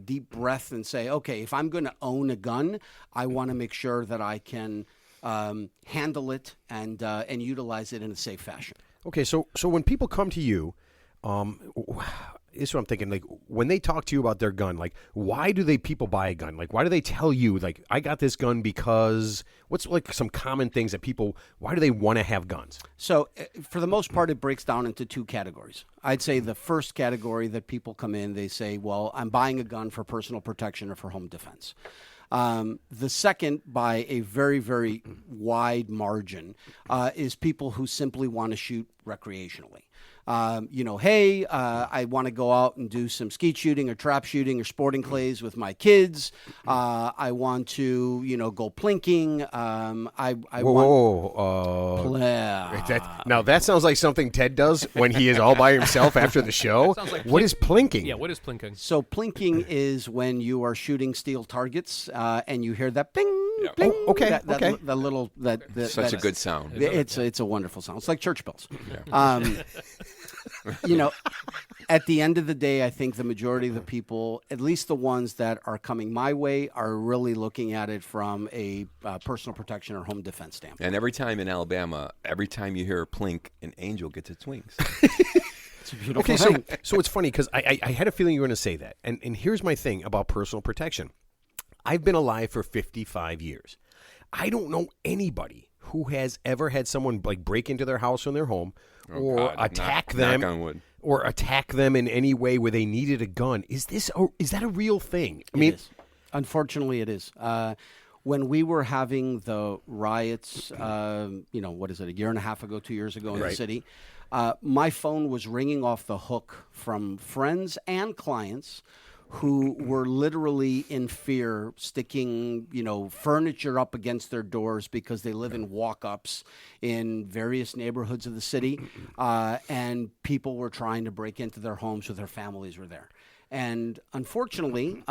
Speaker 4: deep breath and say, okay, if I'm going to own a gun, I want to make sure that I can handle it and utilize it in a safe fashion.
Speaker 1: Okay, so when people come to you, this is what I'm thinking. Like when they talk to you about their gun, like why do people buy a gun? Like why do they tell you like I got this gun because what's like some common things that people? Why do they want to have guns?
Speaker 4: So for the most part, it breaks down into two categories. I'd say the first category that people come in, they say, well, I'm buying a gun for personal protection or for home defense. The second, by a very, very wide margin, is people who simply want to shoot recreationally. Hey, I want to go out and do some skeet shooting or trap shooting or sporting clays with my kids. I want to, go plinking.
Speaker 1: Now that sounds like something Ted does when he is all by himself after the show. What is plinking?
Speaker 3: Yeah, what is plinking?
Speaker 4: So plinking is when you are shooting steel targets and you hear that bing, bing.
Speaker 1: Oh, okay, okay.
Speaker 4: The little
Speaker 2: Such a good sound.
Speaker 4: It's a wonderful sound. It's like church bells. Yeah. At the end of the day, I think the majority of the people, at least the ones that are coming my way, are really looking at it from a personal protection or home defense standpoint.
Speaker 2: And every time in Alabama, every time you hear a plink, an angel gets its wings.
Speaker 4: It's a beautiful thing.
Speaker 1: So it's funny because I had a feeling you were going to say that. And here's my thing about personal protection. I've been alive for 55 years. I don't know anybody who has ever had someone like break into their house or their home or attack them or attack them in any way where they needed a gun. Is that a real thing? I mean,
Speaker 4: it is. Unfortunately, it is. When we were having the riots, what is it, a year and a half ago, 2 years ago in the city, my phone was ringing off the hook from friends and clients who were literally in fear, sticking, furniture up against their doors because they live in walk-ups in various neighborhoods of the city, and people were trying to break into their homes with their families were there. And unfortunately,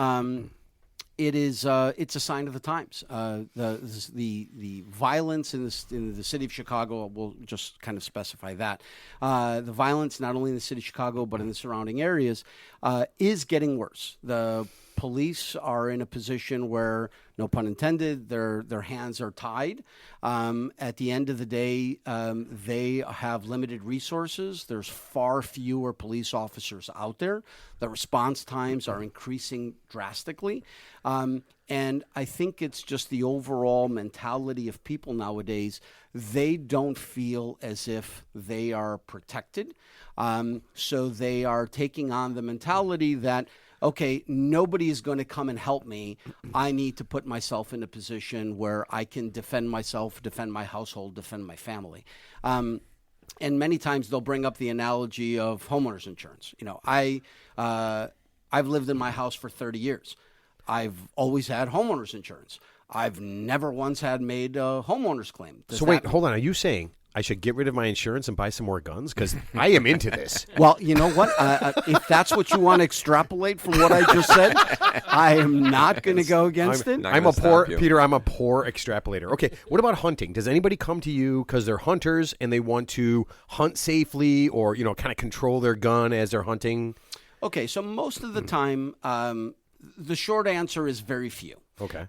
Speaker 4: it's a sign of the times. The violence in the city of Chicago, we'll just kind of specify that. The violence not only in the city of Chicago but in the surrounding areas is getting worse. The police are in a position where, no pun intended, their hands are tied. At the end of the day, they have limited resources. There's far fewer police officers out there. The response times are increasing drastically. And I think it's just the overall mentality of people nowadays. They don't feel as if they are protected. So they are taking on the mentality that, okay, nobody is going to come and help me. I need to put myself in a position where I can defend myself, defend my household, defend my family. And many times they'll bring up the analogy of homeowners insurance. I've lived in my house for 30 years. I've always had homeowners insurance. I've never once had made a homeowner's claim.
Speaker 1: Wait, hold on. Are you saying I should get rid of my insurance and buy some more guns? Because I am into this.
Speaker 4: Well, you know what? If that's what you want to extrapolate from what I just said, I am not going to go against it.
Speaker 1: I'm a poor extrapolator. Okay, what about hunting? Does anybody come to you because they're hunters and they want to hunt safely or, kind of control their gun as they're hunting?
Speaker 4: Okay, so most of the time, the short answer is very few.
Speaker 1: Okay.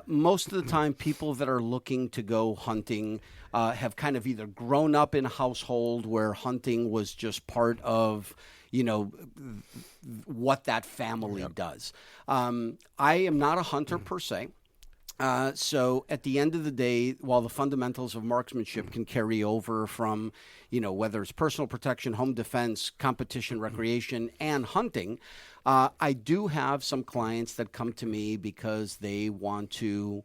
Speaker 4: Most of the time, people that are looking to go hunting have kind of either grown up in a household where hunting was just part of, what that family does. I am not a hunter per se. So at the end of the day, while the fundamentals of marksmanship can carry over from, whether it's personal protection, home defense, competition, recreation, and hunting, I do have some clients that come to me because they want to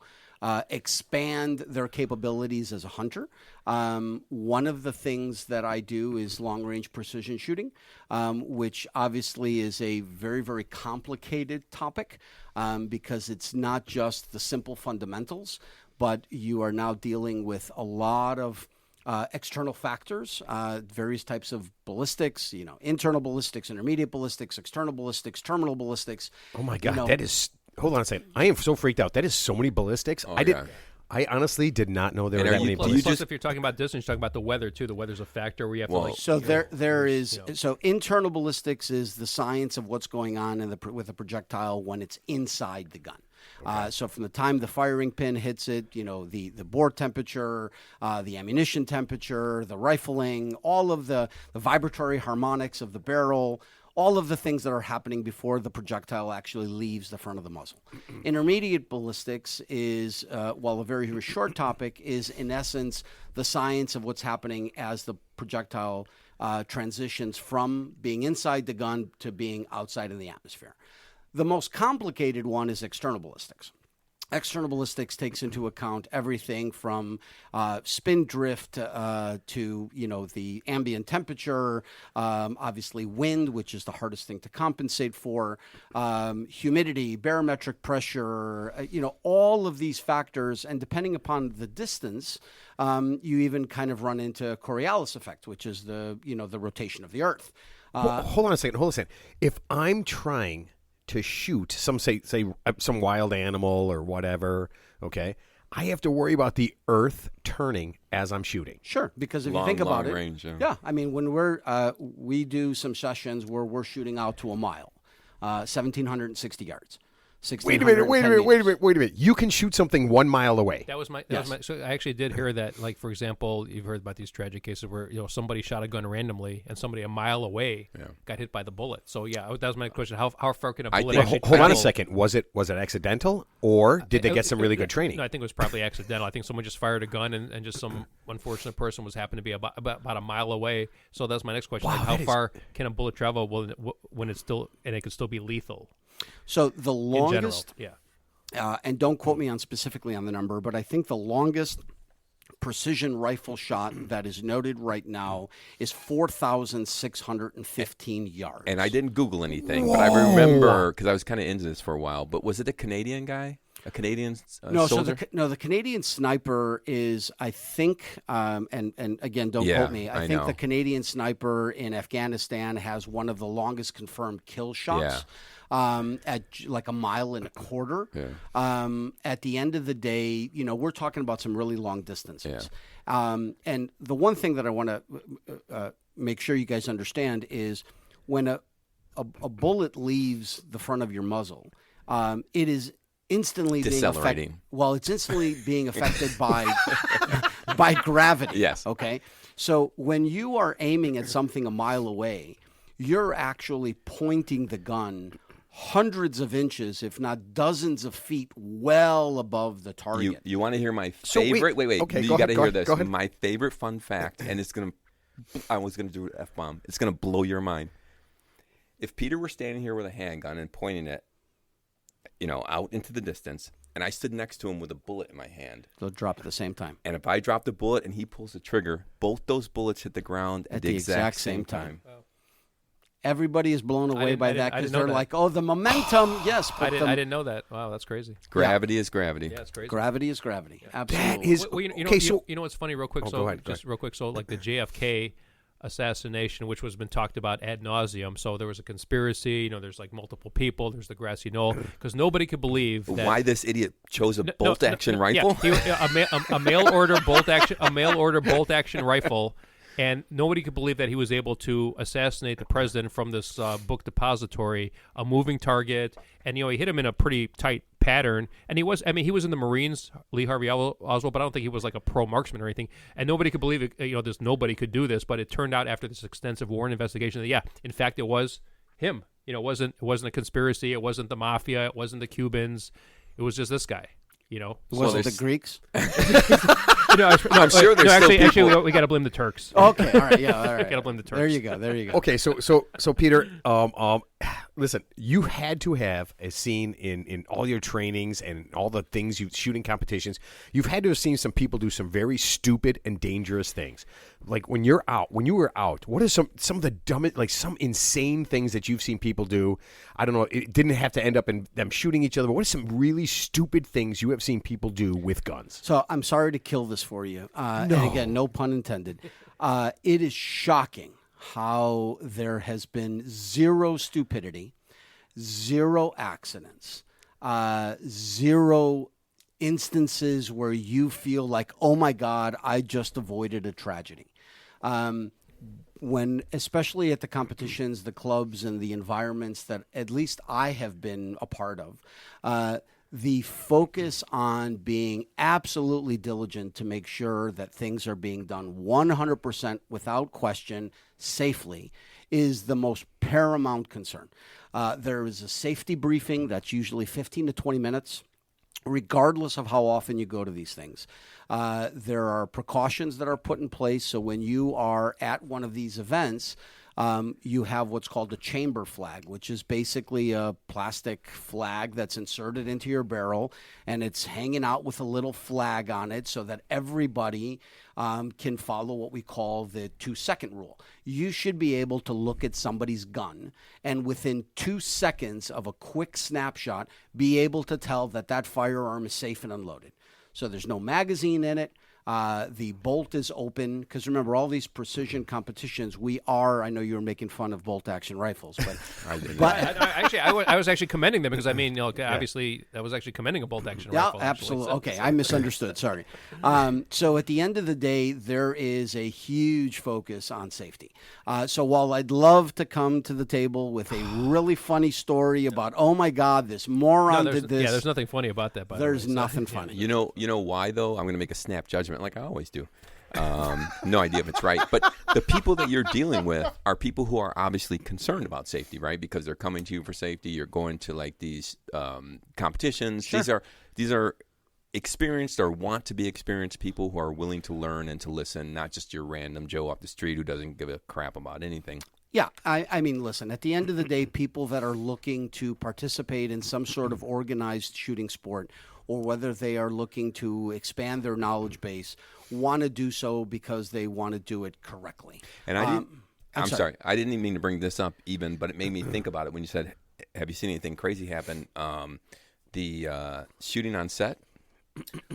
Speaker 4: expand their capabilities as a hunter. One of the things that I do is long-range precision shooting, which obviously is a very, very complicated topic because it's not just the simple fundamentals, but you are now dealing with a lot of external factors, various types of ballistics, internal ballistics, intermediate ballistics, external ballistics, terminal ballistics.
Speaker 1: Oh my God, that is. Hold on a second. I am so freaked out. That is so many ballistics. I honestly did not know there were that many
Speaker 3: Plus,
Speaker 1: ballistics.
Speaker 3: if you're talking about distance, you're talking about the weather too. The weather's a factor where you have to like.
Speaker 4: So there is. So internal ballistics is the science of what's going on with a projectile when it's inside the gun. Okay. So from the time the firing pin hits it, the bore temperature, the ammunition temperature, the rifling, all of the vibratory harmonics of the barrel, all of the things that are happening before the projectile actually leaves the front of the muzzle. Intermediate ballistics is, while a very, very short topic, is in essence the science of what's happening as the projectile transitions from being inside the gun to being outside in the atmosphere. The most complicated one is external ballistics. External ballistics takes into account everything from spin drift to the ambient temperature, obviously wind, which is the hardest thing to compensate for, humidity, barometric pressure, all of these factors. And depending upon the distance, you even kind of run into Coriolis effect, which is the rotation of the Earth.
Speaker 1: Hold on a second. If I'm trying to shoot some some wild animal or whatever, okay, I have to worry about the Earth turning as I'm shooting.
Speaker 4: Sure, because if you think about it,
Speaker 2: range,
Speaker 4: I mean, when we do some sessions where we're shooting out to a mile, 1,760 yards.
Speaker 1: Wait a minute. You can shoot something 1 mile away.
Speaker 3: That was my. So I actually did hear that. Like, for example, you've heard about these tragic cases where somebody shot a gun randomly and somebody a mile away got hit by the bullet. So that was my question. How far can a bullet actually
Speaker 1: hold on a second. Was it accidental, or did they get some really good training?
Speaker 3: No, I think it was probably accidental. I think someone just fired a gun and just some unfortunate person happened to be about a mile away. So that's my next question.
Speaker 1: Wow,
Speaker 3: like, how far can a bullet travel when it's still and it can still be lethal?
Speaker 4: So the longest,
Speaker 3: in general,
Speaker 4: and don't quote me specifically on the number, but I think the longest precision rifle shot that is noted right now is 4,615 yards.
Speaker 2: And I didn't Google anything, but I remember because I was kind of into this for a while. But was it a Canadian guy? A Canadian soldier?
Speaker 4: The Canadian sniper is, I think, and again, don't quote me. I think
Speaker 2: know.
Speaker 4: The Canadian sniper in Afghanistan has one of the longest confirmed kill shots. At like 1.25 miles. At the end of the day, we're talking about some really long distances. And the one thing that I want to make sure you guys understand is when a bullet leaves the front of your muzzle, it is instantly being affected. Well, it's instantly being affected by gravity.
Speaker 2: Yes.
Speaker 4: Okay. So when you are aiming at something 1 mile away, you're actually pointing the gun hundreds of inches, if not dozens of feet, well above the target.
Speaker 2: You want to hear my favorite? Wait.
Speaker 1: Okay,
Speaker 2: you got to hear this. My favorite fun fact, and I was going to do an F-bomb. It's going to blow your mind. If Peter were standing here with a handgun and pointing it, out into the distance, and I stood next to him with a bullet in my hand.
Speaker 4: They'll drop at the same time.
Speaker 2: And if I drop the bullet and he pulls the trigger, both those bullets hit the ground at the exact same time.
Speaker 4: Wow. Everybody is blown away by that because they're like, "Oh, the momentum!" Yes,
Speaker 3: I didn't know that. Wow, that's crazy.
Speaker 2: Gravity is gravity.
Speaker 3: Yeah, it's crazy.
Speaker 4: Gravity is gravity. Yeah. Absolutely.
Speaker 1: That is okay. So
Speaker 3: what's funny, real quick.
Speaker 1: Go ahead.
Speaker 3: Real quick. So, like the JFK assassination, which was been talked about ad nauseum. So there was a conspiracy. There's like multiple people. There's the grassy knoll because nobody could believe that
Speaker 2: why this idiot chose a bolt-action rifle.
Speaker 3: A mail order bolt action rifle. And nobody could believe that he was able to assassinate the president from this book depository, a moving target. And, he hit him in a pretty tight pattern. And he was in the Marines, Lee Harvey Oswald, but I don't think he was like a pro marksman or anything. And nobody could believe it, nobody could do this. But it turned out after this extensive warrant investigation that, in fact, it was him. It wasn't a conspiracy. It wasn't the mafia. It wasn't the Cubans. It was just this guy. You know,
Speaker 4: Was
Speaker 2: So
Speaker 4: it the
Speaker 2: there's-
Speaker 4: Greeks?
Speaker 2: I'm sure there's still
Speaker 3: actually,
Speaker 2: people-
Speaker 3: we got to blame the Turks.
Speaker 4: Okay, all right, yeah, all right.
Speaker 3: Gotta blame the
Speaker 4: There
Speaker 3: Turks.
Speaker 4: you go, there you go.
Speaker 1: Okay, so Peter, listen, you had to have a scene in all your trainings and all the things you shooting competitions. You've had to have seen some people do some very stupid and dangerous things. Like when you were out, what are some of the dumbest, like some insane things that you've seen people do? I don't know. It didn't have to end up in them shooting each other. But what are some really stupid things you have seen people do with guns?
Speaker 4: So I'm sorry to kill this for you. And again, no pun intended. It is shocking how there has been zero stupidity, zero accidents, zero instances where you feel like, oh my God, I just avoided a tragedy. When, especially at the competitions, the clubs, and the environments that at least I have been a part of, the focus on being absolutely diligent to make sure that things are being done 100% without question, safely, is the most paramount concern. There is a safety briefing that's usually 15 to 20 minutes. Regardless of how often you go to these things, there are precautions that are put in place. So when you are at one of these events, you have what's called a chamber flag, which is basically a plastic flag that's inserted into your barrel, and it's hanging out with a little flag on it so that everybody can follow what we call the 2-second rule. You should be able to look at somebody's gun and within 2 seconds of a quick snapshot be able to tell that that firearm is safe and unloaded. So there's no magazine in it. The bolt is open, because remember, all these precision competitions, I know you were making fun of bolt action rifles, but
Speaker 3: I was actually commending them because I mean, obviously, I was actually commending a bolt action rifle.
Speaker 4: yeah,
Speaker 3: actually.
Speaker 4: absolutely. Okay, I misunderstood. Sorry. So at the end of the day, there is a huge focus on safety. So while I'd love to come to the table with a really funny story about, oh my God, this moron did this.
Speaker 3: Yeah, there's nothing funny about that. By
Speaker 4: There's
Speaker 3: the way,
Speaker 4: nothing funny.
Speaker 2: You know why though? I'm going to make a snap judgment like I always do. No idea if it's right, but the people that you're dealing with are people who are obviously concerned about safety, right? Because they're coming to you for safety. You're going to like these competitions.
Speaker 4: Sure.
Speaker 2: These are experienced or want to be experienced people who are willing to learn and to listen, not just your random Joe off the street who doesn't give a crap about anything.
Speaker 4: Yeah, I mean, listen, at the end of the day, people that are looking to participate in some sort of organized shooting sport, or whether they are looking to expand their knowledge base, want to do so because they want to do it correctly.
Speaker 2: And I'm
Speaker 4: sorry.
Speaker 2: sorry. I didn't even mean to bring this up even, but it made me think about it when you said, have you seen anything crazy happen? The shooting on set.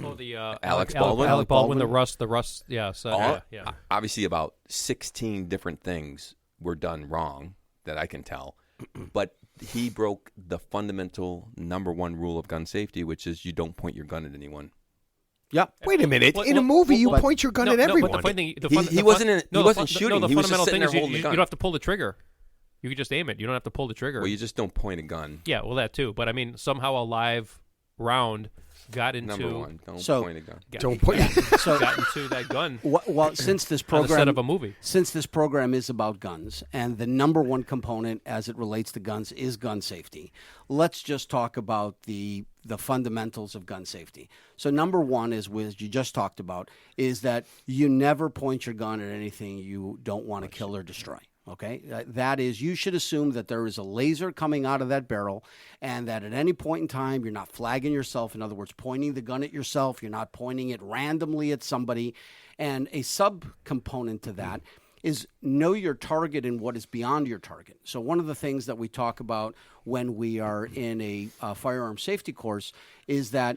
Speaker 3: Oh, the
Speaker 2: Alex Baldwin?
Speaker 3: Alec Baldwin, the Rust. Yeah, so yeah.
Speaker 2: Obviously, about 16 different things were done wrong that I can tell, but he broke the fundamental number one rule of gun safety, which is you don't point your gun at anyone.
Speaker 4: Yeah.
Speaker 1: Wait a minute.
Speaker 3: Well,
Speaker 1: in a
Speaker 3: well,
Speaker 1: movie, you
Speaker 3: well,
Speaker 1: point your gun
Speaker 3: no,
Speaker 1: at
Speaker 3: no,
Speaker 1: everyone.
Speaker 3: But the funny thing,
Speaker 2: He wasn't shooting.
Speaker 3: The
Speaker 2: He was just
Speaker 3: fundamental
Speaker 2: sitting
Speaker 3: thing
Speaker 2: there
Speaker 3: is you
Speaker 2: holding the gun.
Speaker 3: don't have to pull the trigger. You can just aim it. You don't have to pull the trigger.
Speaker 2: Well, you just don't point a gun.
Speaker 3: Yeah, well, that too. But I mean, somehow a live round got into
Speaker 2: Number one, don't
Speaker 4: So-
Speaker 2: point a gun.
Speaker 1: Don't point.
Speaker 3: got into that gun
Speaker 4: Well, since this
Speaker 3: on the set
Speaker 4: program
Speaker 3: of a movie.
Speaker 4: Since this program is about guns, and the number one component as it relates to guns is gun safety, let's just talk about the fundamentals of gun safety. So number one is, which you just talked about, is that you never point your gun at anything you don't want to kill or destroy. Okay, that is, you should assume that there is a laser coming out of that barrel, and that at any point in time, you're not flagging yourself. In other words, pointing the gun at yourself. You're not pointing it randomly at somebody. And a subcomponent to that is know your target and what is beyond your target. So one of the things that we talk about when we are in a firearm safety course is that,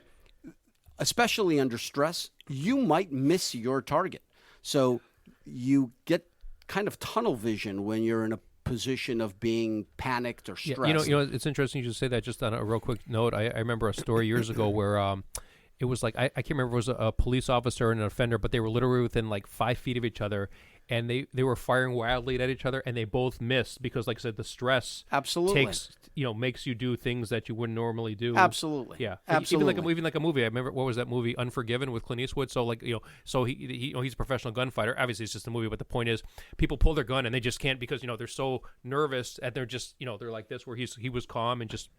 Speaker 4: especially under stress, you might miss your target. So you get kind of tunnel vision when you're in a position of being panicked or stressed.
Speaker 3: Yeah, you know, it's interesting you should say that. Just on a real quick note, I remember a story years ago where it was like I can't remember if it was a police officer and an offender, but they were literally within like 5 feet of each other, and they were firing wildly at each other, and they both missed because, like I said, the stress
Speaker 4: Absolutely.
Speaker 3: makes you do things that you wouldn't normally do.
Speaker 4: Absolutely.
Speaker 3: Yeah.
Speaker 4: Absolutely.
Speaker 3: Even like a movie. I remember, what was that movie, Unforgiven, with Clint Eastwood? So so he's a professional gunfighter. Obviously, it's just a movie, but the point is, people pull their gun and they just can't because they're so nervous and they're just they're like this, where he was calm and just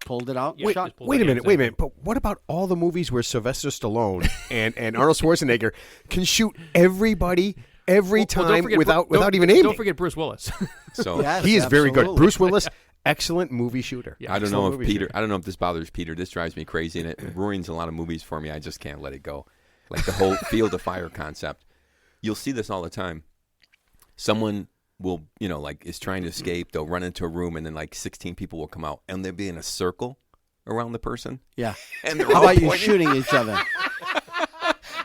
Speaker 4: Pulled it out.
Speaker 3: Yeah,
Speaker 4: Shot.
Speaker 3: just pulled
Speaker 1: Wait a
Speaker 3: it.
Speaker 1: minute, wait a minute. But what about all the movies where Sylvester Stallone and Arnold Schwarzenegger can shoot everybody every
Speaker 3: Don't
Speaker 1: time
Speaker 3: forget
Speaker 1: without even aiming?
Speaker 3: Don't forget Bruce Willis.
Speaker 2: So
Speaker 4: Yes,
Speaker 1: He is very good.
Speaker 4: absolutely.
Speaker 1: Bruce Willis, excellent movie shooter.
Speaker 3: Yeah.
Speaker 2: I don't know
Speaker 1: Excellent
Speaker 2: if
Speaker 1: movie
Speaker 2: Peter.
Speaker 1: shooter.
Speaker 2: I don't know if this bothers Peter. This drives me crazy, and it ruins a lot of movies for me. I just can't let it go. Like the whole field of fire concept. You'll see this all the time. Someone will, is trying to escape. They'll run into a room, and then 16 people will come out, and they'll be in a circle around the person.
Speaker 4: Yeah.
Speaker 2: And they're
Speaker 4: How
Speaker 2: all
Speaker 4: about you
Speaker 2: pointing.
Speaker 4: shooting each other?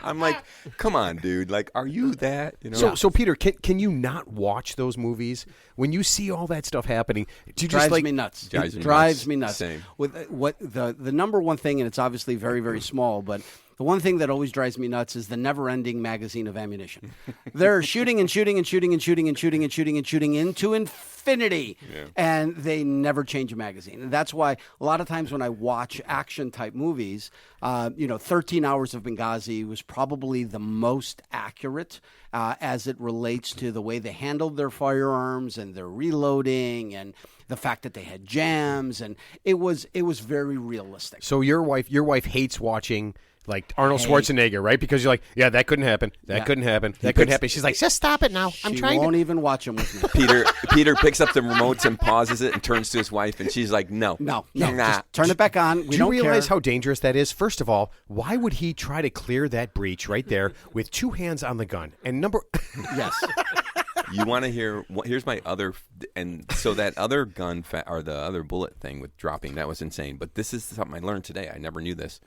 Speaker 2: I'm like, come on, dude. Like, are you that?
Speaker 1: So Peter, can you not watch those movies when you see all that stuff happening? Do you just
Speaker 4: Drives me nuts.
Speaker 2: Drives
Speaker 4: It
Speaker 2: me
Speaker 4: drives
Speaker 2: nuts.
Speaker 4: me nuts.
Speaker 2: Same.
Speaker 4: With what the number one thing, and it's obviously very, very small, but the one thing that always drives me nuts is the never-ending magazine of ammunition. They're shooting and shooting and shooting and shooting and shooting and shooting and shooting into infinity, and they never change a magazine. And that's why a lot of times when I watch action-type movies, 13 Hours of Benghazi was probably the most accurate as it relates to the way they handled their firearms and their reloading and the fact that they had jams, and it was very realistic.
Speaker 1: So your wife hates watching like Arnold Schwarzenegger, right? Because you're like, yeah, that couldn't happen. That couldn't happen. That couldn't happen. She's like, just stop it now. I'm
Speaker 4: She
Speaker 1: trying
Speaker 4: won't
Speaker 1: to.
Speaker 4: even watch them with me.
Speaker 2: Peter picks up the remotes and pauses it and turns to his wife, and she's like, no.
Speaker 4: No,
Speaker 2: Nah.
Speaker 4: just turn it back on. We
Speaker 1: Do you
Speaker 4: don't
Speaker 1: realize
Speaker 4: care.
Speaker 1: how dangerous that is? First of all, why would he try to clear that breach right there with two hands on the gun? And
Speaker 4: Yes.
Speaker 2: You want to hear? Here's my other, and so that other gun or the other bullet thing with dropping, that was insane. But this is something I learned today. I never knew this.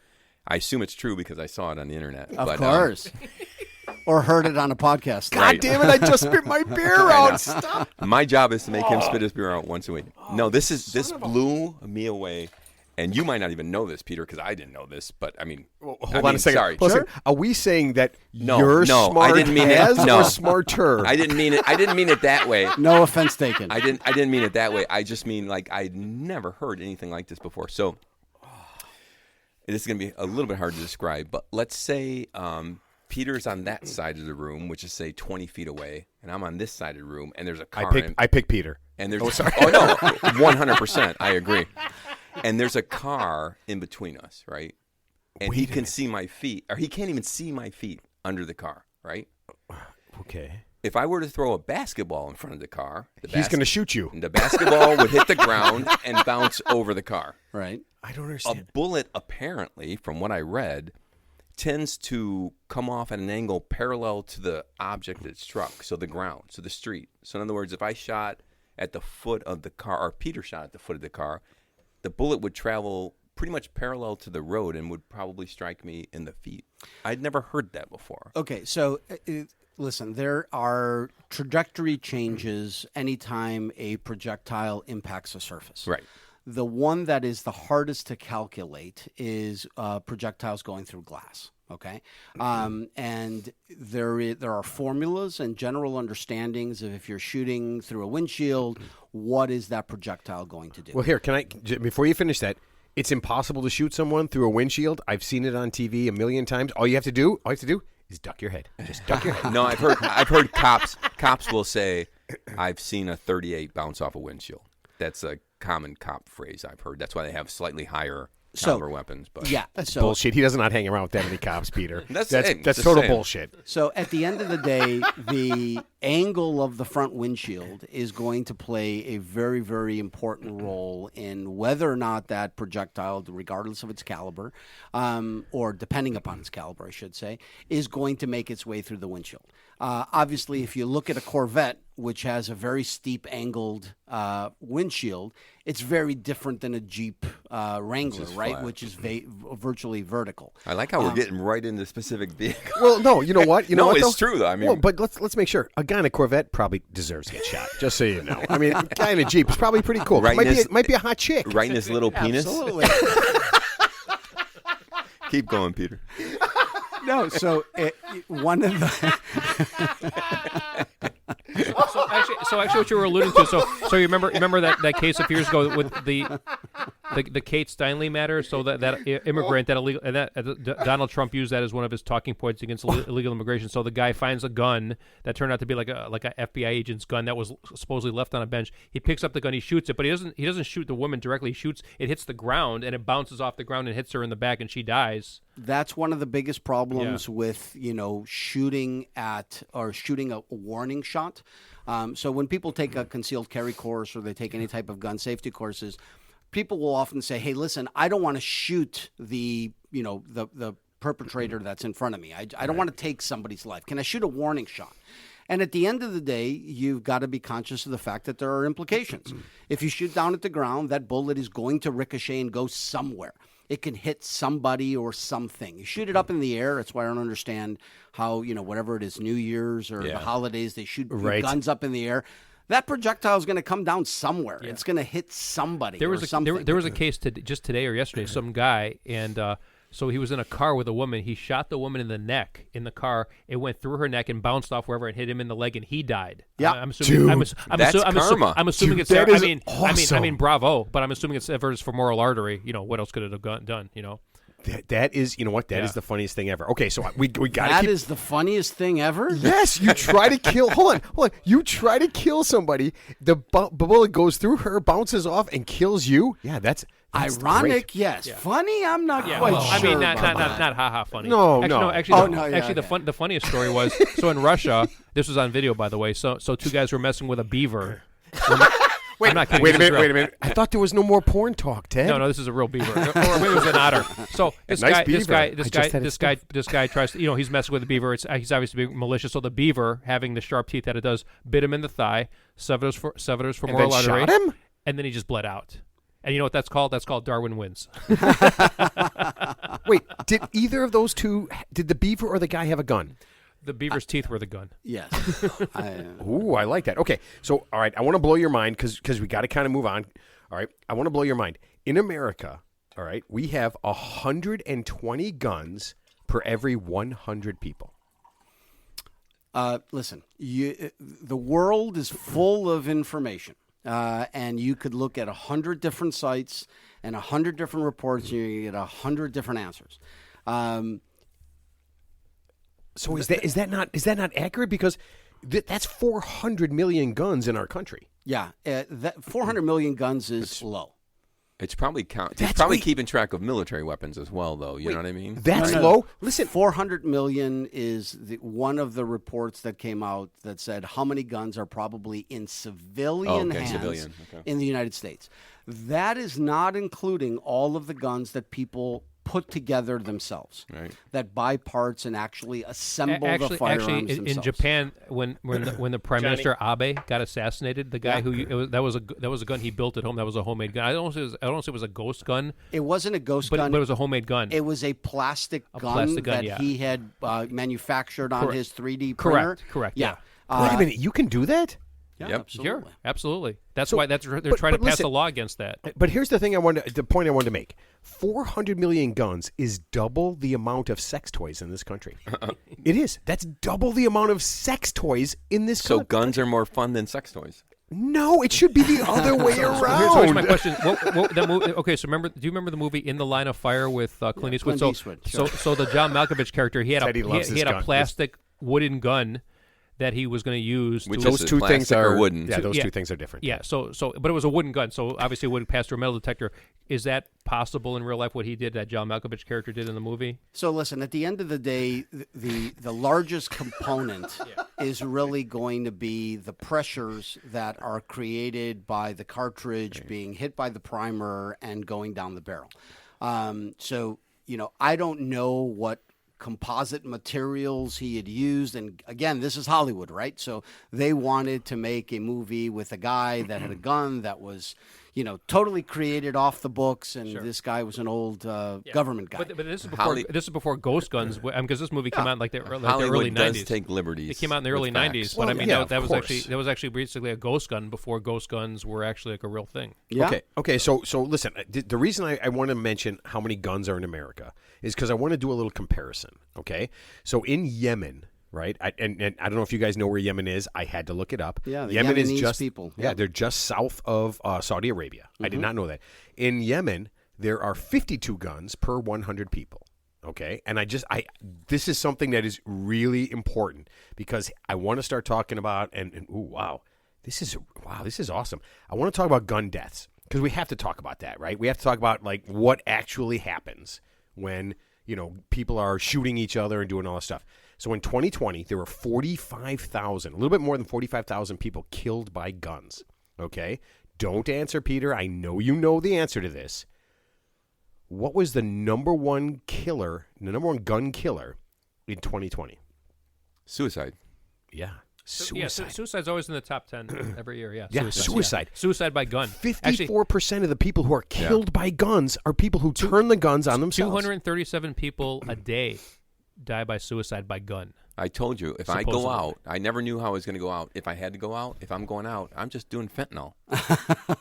Speaker 2: I assume it's true because I saw it on the internet.
Speaker 4: Of
Speaker 2: but,
Speaker 4: course. Or heard it on a podcast.
Speaker 2: Right.
Speaker 1: damn it, I just spit my beer out. Stop.
Speaker 2: My job is to make him spit his beer out once a week. No, this blew me away. And you might not even know this, Peter, because I didn't know this. But I mean,
Speaker 1: Hold on a second.
Speaker 2: Sorry,
Speaker 1: Listen, are we saying that
Speaker 2: No,
Speaker 1: you're
Speaker 2: no,
Speaker 1: smart
Speaker 2: I didn't mean it.
Speaker 1: as
Speaker 2: No.
Speaker 1: or smarter?
Speaker 2: I didn't mean it. I didn't mean it that way.
Speaker 4: No offense taken.
Speaker 2: I didn't mean it that way. I just mean I'd never heard anything like this before. So this is going to be a little bit hard to describe. But let's say Peter's on that side of the room, which is say 20 feet away, and I'm on this side of the room, and there's a car.
Speaker 1: I pick Peter.
Speaker 2: And there's oh no, 100%. I agree. And there's a car in between us, right? And he can see my feet, or he can't even see my feet under the car, right?
Speaker 1: Okay.
Speaker 2: If I were to throw a basketball in front of the car,
Speaker 1: He's going to shoot you.
Speaker 2: the basketball would hit the ground and bounce over the car.
Speaker 4: Right.
Speaker 1: I don't
Speaker 2: A
Speaker 1: understand.
Speaker 2: bullet, apparently, from what I read, tends to come off at an angle parallel to the object it struck, so the ground, so the street. So in other words, if I shot at the foot of the car, or Peter shot at the foot of the car, the bullet would travel pretty much parallel to the road and would probably strike me in the feet. I'd never heard that before.
Speaker 4: Okay, so listen, there are trajectory changes anytime a projectile impacts a surface.
Speaker 2: Right.
Speaker 4: The one that is the hardest to calculate is projectiles going through glass. Okay, and there are formulas and general understandings of if you're shooting through a windshield, what is that projectile going to do?
Speaker 1: Well, here, before you finish that, it's impossible to shoot someone through a windshield. I've seen it on TV a million times. All you have to do is duck your head. Just duck your head.
Speaker 2: No, I've heard cops will say, I've seen a .38 bounce off a windshield. That's a common cop phrase I've heard. That's why they have slightly higher caliber weapons. But
Speaker 4: Yeah,
Speaker 1: That's
Speaker 4: so
Speaker 1: bullshit. He does not hang around with that many cops, Peter.
Speaker 2: That's
Speaker 1: that's
Speaker 2: just
Speaker 1: total
Speaker 2: saying.
Speaker 1: bullshit.
Speaker 4: So at the end of the day, the angle of the front windshield is going to play a very, very important role in whether or not that projectile, regardless of its caliber, or depending upon its caliber, I should say, is going to make its way through the windshield. Obviously, if you look at a Corvette, which has a very steep angled windshield, it's very different than a Jeep Wrangler, right?
Speaker 2: flat.
Speaker 4: Which is virtually vertical.
Speaker 2: I like how we're getting right into specific vehicles.
Speaker 1: Well, no, you know what? You know
Speaker 2: No,
Speaker 1: what,
Speaker 2: it's
Speaker 1: though?
Speaker 2: true, though. I mean-
Speaker 1: well, but let's make sure. A guy in a Corvette probably deserves to get shot. Just so you know. I mean, a guy in a Jeep is probably pretty cool.
Speaker 2: Right in his-
Speaker 1: might be a hot chick.
Speaker 2: Right in his little penis.
Speaker 4: Absolutely.
Speaker 2: Keep going, Peter.
Speaker 4: No, so one of the
Speaker 3: So actually, what you were alluding to. So you remember that case a few years ago with the Kate Steinle matter. So that immigrant that illegal and that Donald Trump used that as one of his talking points against illegal immigration. So the guy finds a gun that turned out to be like a FBI agent's gun that was supposedly left on a bench. He picks up the gun, he shoots it, but he doesn't shoot the woman directly. He shoots it, hits the ground, and it bounces off the ground and hits her in the back, and she dies.
Speaker 4: That's one of the biggest problems with, shooting a warning shot. So when people take a concealed carry course or they take any type of gun safety courses, people will often say, "Hey, listen, I don't want to shoot the perpetrator that's in front of me. I don't want to take somebody's life. Can I shoot a warning shot?" And at the end of the day, you've got to be conscious of the fact that there are implications. If you shoot down at the ground, that bullet is going to ricochet and go somewhere. It can hit somebody or something. You shoot it up in the air. That's why I don't understand how, whatever it is, New Year's or the holidays, they shoot guns up in the air. That projectile is going to come down somewhere. Yeah. It's going to hit somebody
Speaker 3: there was
Speaker 4: or something.
Speaker 3: There was a case just today or yesterday, some guy, and so he was in a car with a woman. He shot the woman in the neck in the car. It went through her neck and bounced off wherever and hit him in the leg, and he died.
Speaker 4: Yeah,
Speaker 3: I'm assuming.
Speaker 2: That's karma.
Speaker 3: I'm assuming
Speaker 1: Dude,
Speaker 3: it's.
Speaker 1: that is
Speaker 3: I
Speaker 1: awesome.
Speaker 3: mean, bravo. But I'm assuming it's ever for moral artery. What else could it have done?
Speaker 1: That is, you know what? That is the funniest thing ever. Okay, so we got to
Speaker 4: That
Speaker 1: keep...
Speaker 4: is the funniest thing ever?
Speaker 1: Yes, you try to kill... Hold on. You try to kill somebody, the bullet goes through her, bounces off, and kills you. Yeah, that's
Speaker 4: ironic,
Speaker 1: great.
Speaker 4: yes. Yeah. Funny, I'm not quite sure.
Speaker 3: I mean, not
Speaker 4: about that.
Speaker 3: not ha funny.
Speaker 1: No.
Speaker 3: The funniest story was so in Russia. This was on video, by the way. So two guys were messing with a beaver. I'm not kidding.
Speaker 1: Wait a minute. I thought there was no more porn talk, Ted.
Speaker 3: No, this is a real beaver. Or maybe it was an otter. So this
Speaker 1: Nice
Speaker 3: guy,
Speaker 1: beaver.
Speaker 3: this guy tries to, he's messing with the beaver. He's obviously being malicious. So the beaver, having the sharp teeth that it does, bit him in the thigh, severed his femoral artery,
Speaker 1: shot him?
Speaker 3: and then he just bled out. And you know what that's called? That's called Darwin wins.
Speaker 1: Wait, did either of those two, did the beaver or the guy have a gun?
Speaker 3: The beaver's teeth were the gun.
Speaker 4: Yes.
Speaker 1: Ooh, I like that. Okay, so, all right, I want to blow your mind because we got to kind of move on. All right, I want to blow your mind. In America, all right, we have 120 guns per every 100 people.
Speaker 4: Listen, the world is full of information, and you could look at 100 different sites and 100 different reports, and you get 100 different answers.
Speaker 1: So is that not accurate? Because that's 400 million guns in our country.
Speaker 4: Yeah, that 400 million guns is low.
Speaker 2: It's probably keeping track of military weapons as well, though. You know what I mean?
Speaker 1: That's low. Listen,
Speaker 4: 400 million is one of the reports that came out that said how many guns are probably in civilian hands in the United States. That is not including all of the guns that people put together themselves,
Speaker 2: right?
Speaker 4: That buy parts and actually assemble the firearms themselves.
Speaker 3: In Japan, when the Prime Minister Abe got assassinated, the guy that was a gun he built at home. That was a homemade gun. I don't say it was a ghost gun.
Speaker 4: It wasn't a ghost gun,
Speaker 3: but it was a homemade gun.
Speaker 4: It was a plastic gun that he had manufactured on his 3D printer.
Speaker 3: Correct.
Speaker 4: Yeah.
Speaker 1: Wait a minute, you can do that?
Speaker 4: Yeah,
Speaker 2: Yep.
Speaker 4: absolutely.
Speaker 3: Sure, absolutely. That's why they're trying to pass
Speaker 1: listen,
Speaker 3: a law against that.
Speaker 1: But here's the point I wanted to make. 400 million guns is double the amount of sex toys in this country. It is. That's double the amount of sex toys in this country.
Speaker 2: So guns are more fun than sex toys.
Speaker 1: No, it should be the other way around.
Speaker 3: So here's my question. Okay, so do you remember the movie In the Line of Fire with Clint Eastwood?
Speaker 4: Clint Eastwood, sure.
Speaker 3: So the John Malkovich character, he had a plastic wooden gun that he was going to use.
Speaker 2: Those two things are wooden.
Speaker 1: Yeah, those two things are different.
Speaker 3: Yeah, but it was a wooden gun, so obviously it would pass through a metal detector. Is that possible in real life, what he did, that John Malkovich character did in the movie?
Speaker 4: So listen, at the end of the day, the largest component is really going to be the pressures that are created by the cartridge being hit by the primer and going down the barrel. So, I don't know what composite materials he had used, and again, this is Hollywood, right? So they wanted to make a movie with a guy that had a gun that was totally created off the books, and this guy was an old government guy.
Speaker 3: But this is before Ghost Guns, because this movie came out in like the early
Speaker 2: does
Speaker 3: 90s.
Speaker 2: Take liberties.
Speaker 3: It came out in the early
Speaker 2: with facts.
Speaker 3: 90s,
Speaker 1: Well,
Speaker 3: but I mean
Speaker 1: yeah,
Speaker 3: that
Speaker 1: of
Speaker 3: was actually basically a ghost gun before ghost guns were actually like a real thing.
Speaker 4: Yeah.
Speaker 1: Okay. So listen. The reason I want to mention how many guns are in America is because I want to do a little comparison. Okay. So in Yemen, right? And I don't know if you guys know where Yemen is. I had to look it up.
Speaker 4: Yeah, the
Speaker 1: Yemen is
Speaker 4: Yemenis
Speaker 1: just
Speaker 4: people.
Speaker 1: Yeah,
Speaker 4: Yeah.
Speaker 1: they're just south of Saudi Arabia. I did not know that. In Yemen, there are 52 guns per 100 people. Okay, and this is something that is really important because I want to start talking about this is awesome. I want to talk about gun deaths because we have to talk about that, right? We have to talk about like what actually happens when people are shooting each other and doing all this stuff. So in 2020, there were 45,000, a little bit more than 45,000 people killed by guns. Okay, don't answer, Peter. I know you know the answer to this. What was the number one gun killer in 2020?
Speaker 2: Suicide.
Speaker 1: Yeah.
Speaker 3: Yeah, suicide's always in the top 10 every year. Yeah,
Speaker 1: Yeah, suicide.
Speaker 3: Suicide by gun.
Speaker 1: 54% of the people who are killed by guns are people who turn the guns on themselves.
Speaker 3: 237 people a day die by suicide by gun.
Speaker 2: I told you, if I go
Speaker 3: Supposedly.
Speaker 2: out, I never knew how I was going to go out. If I had to go out, if I'm going out, I'm just doing fentanyl.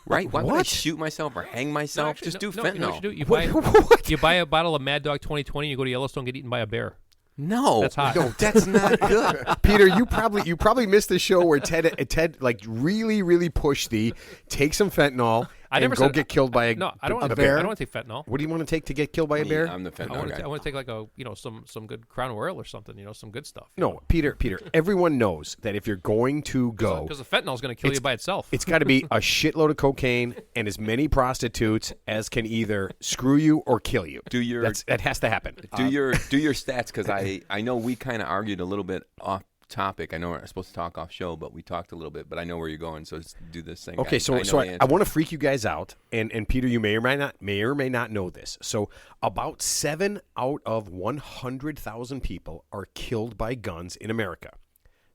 Speaker 2: Right? Why would I
Speaker 1: What?
Speaker 2: shoot myself or hang myself?
Speaker 3: Actually,
Speaker 2: just do
Speaker 3: no,
Speaker 2: fentanyl.
Speaker 3: You know what you do?
Speaker 1: What?
Speaker 3: You buy a bottle of Mad Dog 2020, you go to Yellowstone, get eaten by a bear.
Speaker 2: No.
Speaker 3: That's hot.
Speaker 2: No, that's not good.
Speaker 1: Peter, you probably missed the show where Ted like really, really pushed the take some fentanyl and
Speaker 3: never
Speaker 1: go
Speaker 3: said-
Speaker 1: get killed by a
Speaker 3: No, I don't want
Speaker 1: a
Speaker 3: to.
Speaker 1: bear.
Speaker 3: I don't want to take fentanyl.
Speaker 1: What do you want to take to get killed by a
Speaker 2: Me,
Speaker 1: bear?
Speaker 2: I'm the
Speaker 3: I
Speaker 2: fentanyl
Speaker 3: want
Speaker 2: guy.
Speaker 3: to take like some good Crown Royal or something. Some good stuff.
Speaker 1: No, Peter, everyone knows that if you're going to go,
Speaker 3: Because the fentanyl is going to kill you by itself.
Speaker 1: it's got to be a shitload of cocaine and as many prostitutes as can either screw you or kill you. That has to happen.
Speaker 2: Do your stats, because I know we kind of argued a little bit off topic. I know we're supposed to talk off show, but we talked a little bit. But I know where you're going, so let's do this thing.
Speaker 1: Okay, so
Speaker 2: know the
Speaker 1: I
Speaker 2: answer.
Speaker 1: want to freak you guys out, and Peter, you may or may not know this. So about 7 out of 100,000 people are killed by guns in America.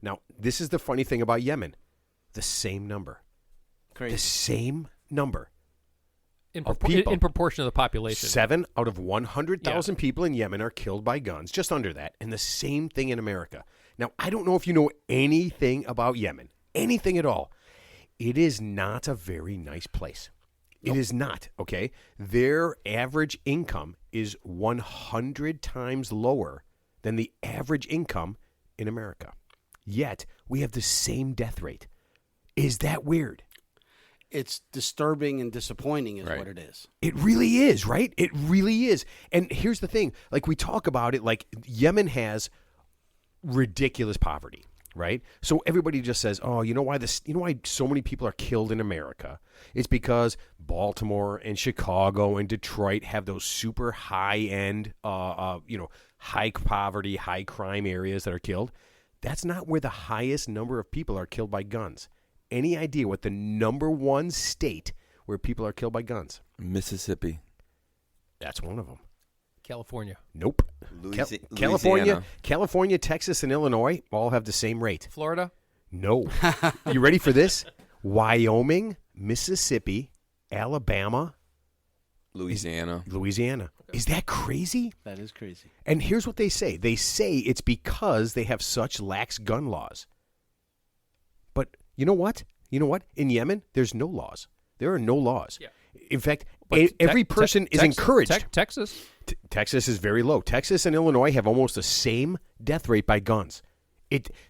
Speaker 1: Now, this is the funny thing about Yemen: the same number,
Speaker 4: Crazy.
Speaker 1: the same number.
Speaker 3: in
Speaker 1: people.
Speaker 3: proportion to the population.
Speaker 1: 7 out of 100,000 people in Yemen are killed by guns, just under that, and the same thing in America. Now, I don't know if you know anything about Yemen, anything at all. It is not a very nice place. It is not, okay? Their average income is 100 times lower than the average income in America. Yet, we have the same death rate. Is that weird?
Speaker 4: It's disturbing and disappointing is
Speaker 2: Right.
Speaker 4: what it is.
Speaker 1: It really is, right? It really is. And here's the thing. Like, we talk about it like Yemen has ridiculous poverty, right? So everybody just says, "Oh, you know why so many people are killed in America? It's because Baltimore and Chicago and Detroit have those super high-end high poverty, high crime areas that are killed. That's not where the highest number of people are killed by guns. Any idea what the number one state where people are killed by guns?
Speaker 2: Mississippi,
Speaker 1: That's one of them.
Speaker 3: California,
Speaker 1: Nope. California,
Speaker 2: Louisiana.
Speaker 1: California, Texas, and Illinois all have the same rate.
Speaker 3: Florida.
Speaker 1: No. You ready for this? Wyoming, Mississippi, Alabama,
Speaker 2: Louisiana.
Speaker 1: Louisiana. Is that crazy?
Speaker 4: That is crazy.
Speaker 1: And here's what they say. They say it's because they have such lax gun laws. But you know what? In Yemen, there's no laws. There are no laws.
Speaker 3: Yeah.
Speaker 1: In fact,
Speaker 3: But
Speaker 1: every person is encouraged.
Speaker 3: Texas.
Speaker 1: Texas is very low. Texas and Illinois have almost the same death rate by guns.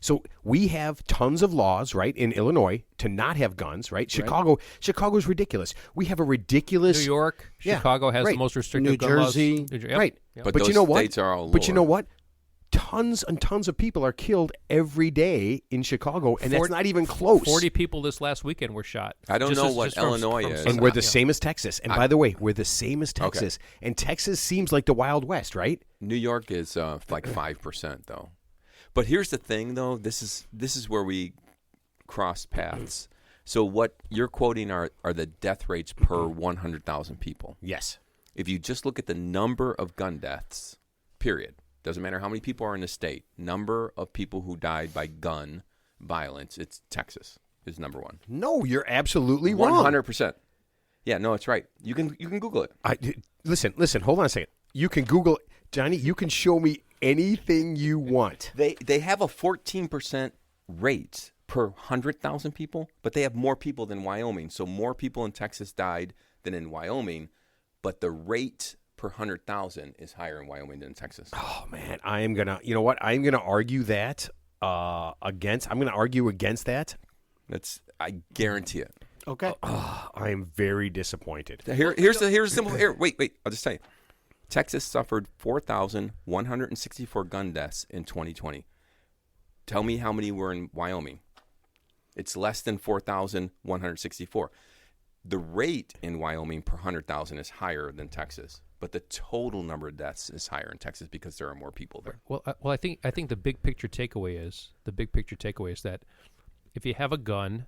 Speaker 1: So we have tons of laws, right, in Illinois to not have guns, right? Chicago's ridiculous. We have a ridiculous
Speaker 3: New York,
Speaker 1: Yeah,
Speaker 3: Chicago has
Speaker 1: right.
Speaker 3: the most restrictive
Speaker 4: New
Speaker 3: gun laws.
Speaker 4: Jersey.
Speaker 3: Yep.
Speaker 1: right.
Speaker 3: Yep.
Speaker 2: But
Speaker 1: But
Speaker 2: those
Speaker 1: you know what?
Speaker 2: states are all
Speaker 1: But you know
Speaker 2: lower.
Speaker 1: what? Tons and tons of people are killed every day in Chicago, and that's not even close.
Speaker 3: 40 people this last weekend were shot.
Speaker 2: I don't
Speaker 3: Just
Speaker 2: know
Speaker 3: as-
Speaker 2: what
Speaker 3: just from-
Speaker 2: Illinois
Speaker 3: from
Speaker 2: is.
Speaker 1: And we're the
Speaker 3: yeah.
Speaker 1: same as Texas. And by the way, we're the same as Texas. And Texas seems like the Wild West, right?
Speaker 2: New York is like 5% though. But here's the thing though, this is where we cross paths. So what you're quoting are the death rates per 100,000 people.
Speaker 1: Yes.
Speaker 2: If you just look at the number of gun deaths, period. Doesn't matter how many people are in the state. Number of people who died by gun violence, it's Texas is number one.
Speaker 1: No, you're absolutely wrong.
Speaker 2: 100%. Yeah, no, it's right. You can Google it.
Speaker 1: Listen. Hold on a second. You can Google, Johnny. You can show me anything you want.
Speaker 2: They have a 14% rate per 100,000 people, but they have more people than Wyoming. So more people in Texas died than in Wyoming, but the rate per 100,000 is higher in Wyoming than in Texas.
Speaker 1: Oh man, I am gonna. You know what? I'm gonna argue that against. I'm gonna argue against that.
Speaker 2: I guarantee it.
Speaker 4: Okay.
Speaker 1: I am very disappointed.
Speaker 2: Here's a simple. Wait. I'll just tell you. Texas suffered 4,164 gun deaths in 2020. Tell me how many were in Wyoming. It's less than 4,164. The rate in Wyoming per 100,000 is higher than Texas, but the total number of deaths is higher in Texas because there are more people there.
Speaker 3: Well, I think the big picture takeaway is that if you have a gun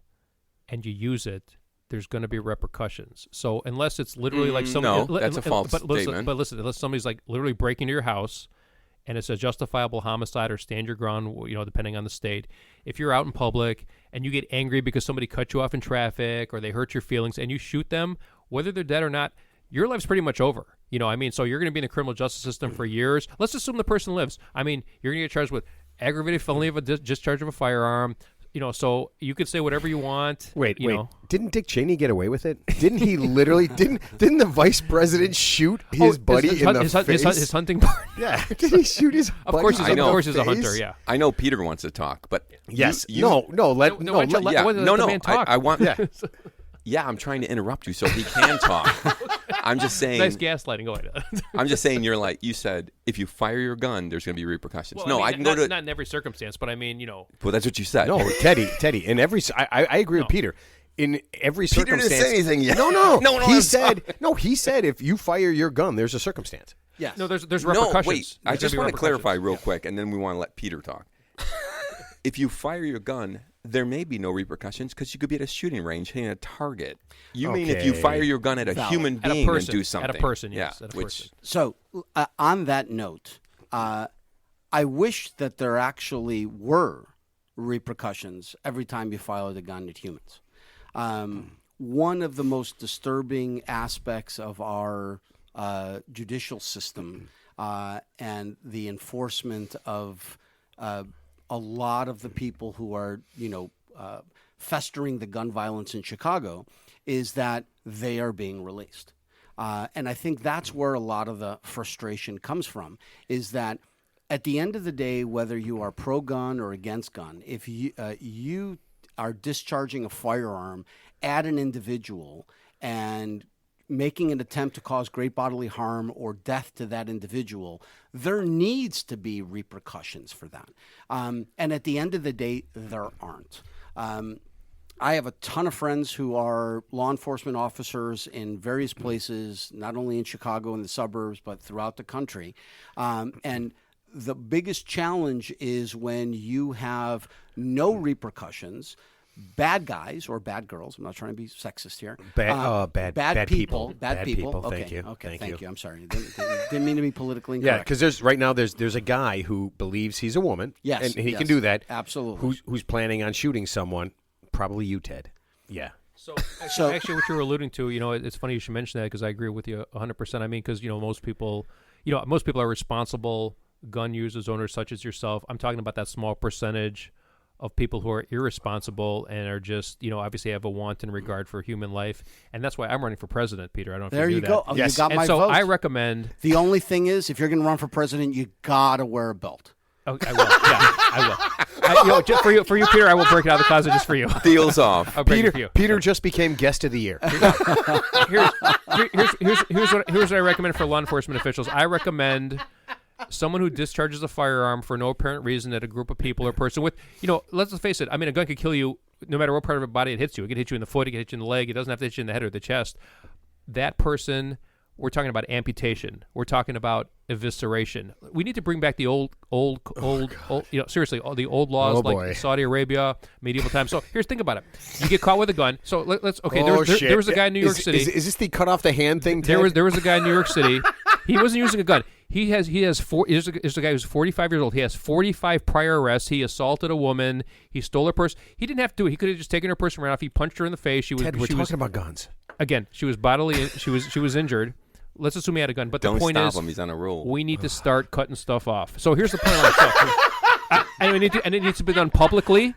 Speaker 3: and you use it, there's going to be repercussions. So unless it's literally like somebody,
Speaker 2: no, that's a false statement.
Speaker 3: But listen, unless somebody's like literally breaking into your house, and it's a justifiable homicide or stand your ground, depending on the state. If you're out in public and you get angry because somebody cut you off in traffic or they hurt your feelings and you shoot them, whether they're dead or not, your life's pretty much over. So you're going to be in the criminal justice system for years. Let's assume the person lives. You're going to get charged with aggravated felony of a discharge of a firearm. So you could say whatever you want.
Speaker 1: Wait. Didn't Dick Cheney get away with it? Didn't he literally? Didn't the vice president shoot his buddy in the face?
Speaker 3: His hunting party.
Speaker 1: Yeah. Did he shoot his buddy?
Speaker 3: Of course he's a
Speaker 1: face?
Speaker 3: hunter. Yeah.
Speaker 2: I know Peter wants to talk, but
Speaker 1: yes.
Speaker 3: Let the man talk.
Speaker 2: I want. Yeah, I'm trying to interrupt you so he can talk. I'm just saying.
Speaker 3: Nice gaslighting. Go ahead.
Speaker 2: I'm just saying you said if you fire your gun, there's going to be repercussions.
Speaker 3: Well,
Speaker 2: I can go to.
Speaker 3: Not in every circumstance, but Well,
Speaker 2: that's what you said.
Speaker 1: No, Teddy. In every, I agree with Peter. In every
Speaker 2: Peter
Speaker 1: circumstance.
Speaker 2: didn't say anything yet.
Speaker 1: No. He said if you fire your gun, there's a circumstance.
Speaker 4: Yes.
Speaker 3: No, there's repercussions.
Speaker 2: No, wait. I just want to clarify real quick, and then we want to let Peter talk. If you fire your gun, there may be no repercussions because you could be at a shooting range hitting a target. You mean if you fire your gun at a human being and do something?
Speaker 3: At a person, yes.
Speaker 2: Yeah,
Speaker 3: at a person.
Speaker 4: So on that note, I wish that there actually were repercussions every time you fire the gun at humans. One of the most disturbing aspects of our judicial system and the enforcement of a lot of the people who are, festering the gun violence in Chicago is that they are being released. And I think that's where a lot of the frustration comes from, is that at the end of the day, whether you are pro-gun or against gun, if you are discharging a firearm at an individual and making an attempt to cause great bodily harm or death to that individual, there needs to be repercussions for that. And at the end of the day, there aren't. I have a ton of friends who are law enforcement officers in various places, not only in Chicago and the suburbs, but throughout the country. And the biggest challenge is when you have no repercussions. Bad guys or bad girls. I'm not trying to be sexist here. Bad people.
Speaker 1: Bad people.
Speaker 4: Okay.
Speaker 1: Thank you.
Speaker 4: Okay. Thank you. I'm sorry. Didn't mean to be politically
Speaker 1: Yeah,
Speaker 4: incorrect.
Speaker 1: because there's a guy who believes he's a woman.
Speaker 4: Yes,
Speaker 1: and he can do that.
Speaker 4: Absolutely.
Speaker 1: Who's planning on shooting someone? Probably you, Ted. Yeah.
Speaker 3: So actually, what you're alluding to, it's funny you should mention that because I agree with you 100%. Because most people are responsible gun users, owners such as yourself. I'm talking about that small percentage of people who are irresponsible and are just, obviously have a wanton regard for human life. And that's why I'm running for president, Peter. I don't know if you knew
Speaker 4: go.
Speaker 3: that.
Speaker 4: Oh,
Speaker 1: Yes.
Speaker 4: You got
Speaker 3: And
Speaker 4: my
Speaker 3: so
Speaker 4: vote.
Speaker 3: I recommend...
Speaker 4: The only thing is, if you're going to run for president, you got to wear a belt.
Speaker 3: Oh, I will. Yeah, I will. Just for you, Peter, I will break it out of the closet just for you.
Speaker 2: Deals off.
Speaker 3: I'll break it for you.
Speaker 1: Peter just became guest of the year.
Speaker 3: Here's what I recommend for law enforcement officials. I recommend someone who discharges a firearm for no apparent reason at a group of people or person with, let's face it. A gun could kill you no matter what part of the body it hits you. It could hit you in the foot. It could hit you in the leg. It doesn't have to hit you in the head or the chest. That person, we're talking about amputation. We're talking about evisceration. We need to bring back the old seriously, all the old laws like Saudi Arabia, medieval times. So think about it. You get caught with a gun. So let's there was a guy in New York City.
Speaker 1: Is this the cut off the hand thing, Ted?
Speaker 3: There was a guy in New York City. He wasn't using a gun. There's a guy who's 45 years old. He has 45 prior arrests. He assaulted a woman. He stole her purse. He didn't have to do it. He could have just taken her purse and ran off. He punched her in the face.
Speaker 1: Ted, we're talking about guns.
Speaker 3: again, she was bodily, she was injured. Let's assume he had a gun. But
Speaker 2: Don't
Speaker 3: the point
Speaker 2: stop
Speaker 3: is,
Speaker 2: him. He's on a roll.
Speaker 3: we need to start cutting stuff off. So here's the point. On stuff. And it needs to be done publicly.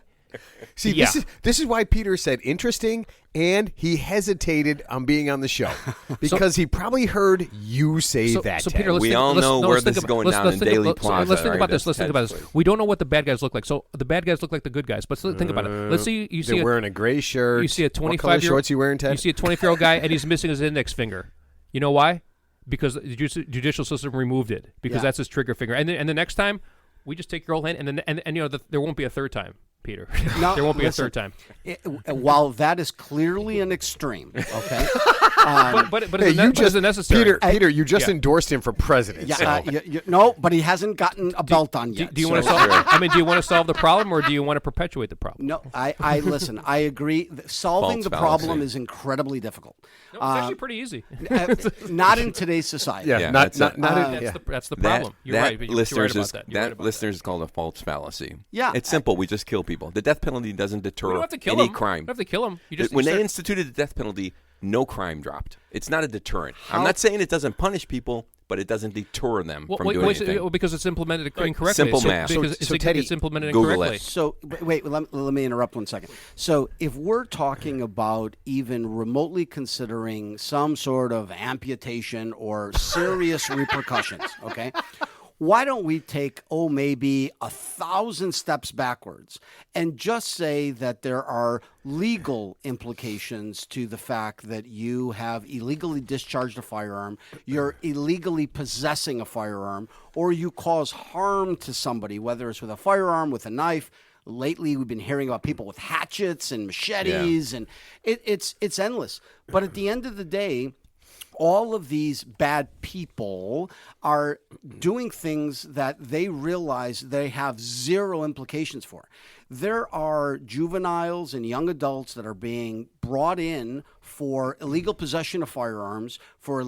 Speaker 1: See,
Speaker 3: Yeah.
Speaker 1: this is why Peter said interesting, and he hesitated on being on the show because he probably heard you say that.
Speaker 3: So
Speaker 1: Ted.
Speaker 3: Peter, let's
Speaker 2: We
Speaker 3: think,
Speaker 2: all
Speaker 3: let's,
Speaker 2: know
Speaker 3: no,
Speaker 2: where
Speaker 3: let's
Speaker 2: this
Speaker 3: think
Speaker 2: is going
Speaker 3: let's-
Speaker 2: down
Speaker 3: let's
Speaker 2: in
Speaker 3: think
Speaker 2: Daily
Speaker 3: about-
Speaker 2: Plaza,
Speaker 3: Let's think
Speaker 2: right?
Speaker 3: about this.
Speaker 2: That's
Speaker 3: Let's think about
Speaker 2: Ted's
Speaker 3: this.
Speaker 2: place.
Speaker 3: We don't know what the bad guys look like. So the bad guys look like the good guys. But think about it. Let's see you see
Speaker 1: they're wearing a gray shirt.
Speaker 3: you see a
Speaker 1: What color
Speaker 3: 25-year-old
Speaker 1: shorts you wearing, Ted?
Speaker 3: You see a 24-year-old guy and he's missing his index finger. You know why? Because the judicial system removed it because
Speaker 4: Yeah.
Speaker 3: that's his trigger finger. And the next time we just take your whole hand and you know there won't be a third time, Peter.
Speaker 4: No,
Speaker 3: there won't be
Speaker 4: listen,
Speaker 3: a third time.
Speaker 4: While that is clearly an extreme, okay?
Speaker 3: But
Speaker 1: Hey,
Speaker 3: is it necessary?
Speaker 1: Peter, you just
Speaker 3: Yeah.
Speaker 1: endorsed him for president.
Speaker 4: Yeah,
Speaker 1: so.
Speaker 4: no, but he hasn't gotten a belt on
Speaker 3: Do,
Speaker 4: yet.
Speaker 3: do you want to
Speaker 4: so-
Speaker 3: solve? I mean, do you want to solve the problem or do you want to perpetuate the problem?
Speaker 4: No, I listen. I agree. Solving
Speaker 2: False
Speaker 4: the problem
Speaker 2: fallacy.
Speaker 4: is incredibly difficult.
Speaker 3: No, it's actually pretty easy.
Speaker 4: Not in today's society.
Speaker 1: Yeah,
Speaker 2: Yeah,
Speaker 1: not
Speaker 2: that's
Speaker 1: not,
Speaker 2: it.
Speaker 1: not
Speaker 3: That's
Speaker 1: yeah.
Speaker 3: that's the problem. You're right. You're right
Speaker 2: Listeners
Speaker 3: about
Speaker 2: is
Speaker 3: that. You're right about
Speaker 2: listeners is called a false fallacy.
Speaker 4: Yeah,
Speaker 2: It's simple. We just kill people. The death penalty doesn't deter
Speaker 3: You don't have to kill
Speaker 2: any
Speaker 3: him.
Speaker 2: crime.
Speaker 3: You don't have to kill him. You just
Speaker 2: when they
Speaker 3: start-
Speaker 2: instituted the death penalty, no crime dropped. It's not a deterrent. I'm not saying it doesn't punish people, but it doesn't deter them from doing anything.
Speaker 3: because it's implemented incorrectly.
Speaker 2: Simple
Speaker 3: So-
Speaker 2: math.
Speaker 3: Because
Speaker 1: So Teddy,
Speaker 3: it's implemented
Speaker 2: Google
Speaker 3: incorrectly.
Speaker 2: it.
Speaker 4: So wait, let me interrupt 1 second. So if we're talking about even remotely considering some sort of amputation or serious repercussions, okay? Why don't we take, maybe 1,000 steps backwards and just say that there are legal implications to the fact that you have illegally discharged a firearm, you're illegally possessing a firearm, or you cause harm to somebody, whether it's with a firearm, with a knife. Lately, we've been hearing about people with hatchets and machetes, and it's endless. But at the end of the day, all of these bad people are doing things that they realize they have zero implications for. There are juveniles and young adults that are being brought in for illegal possession of firearms, for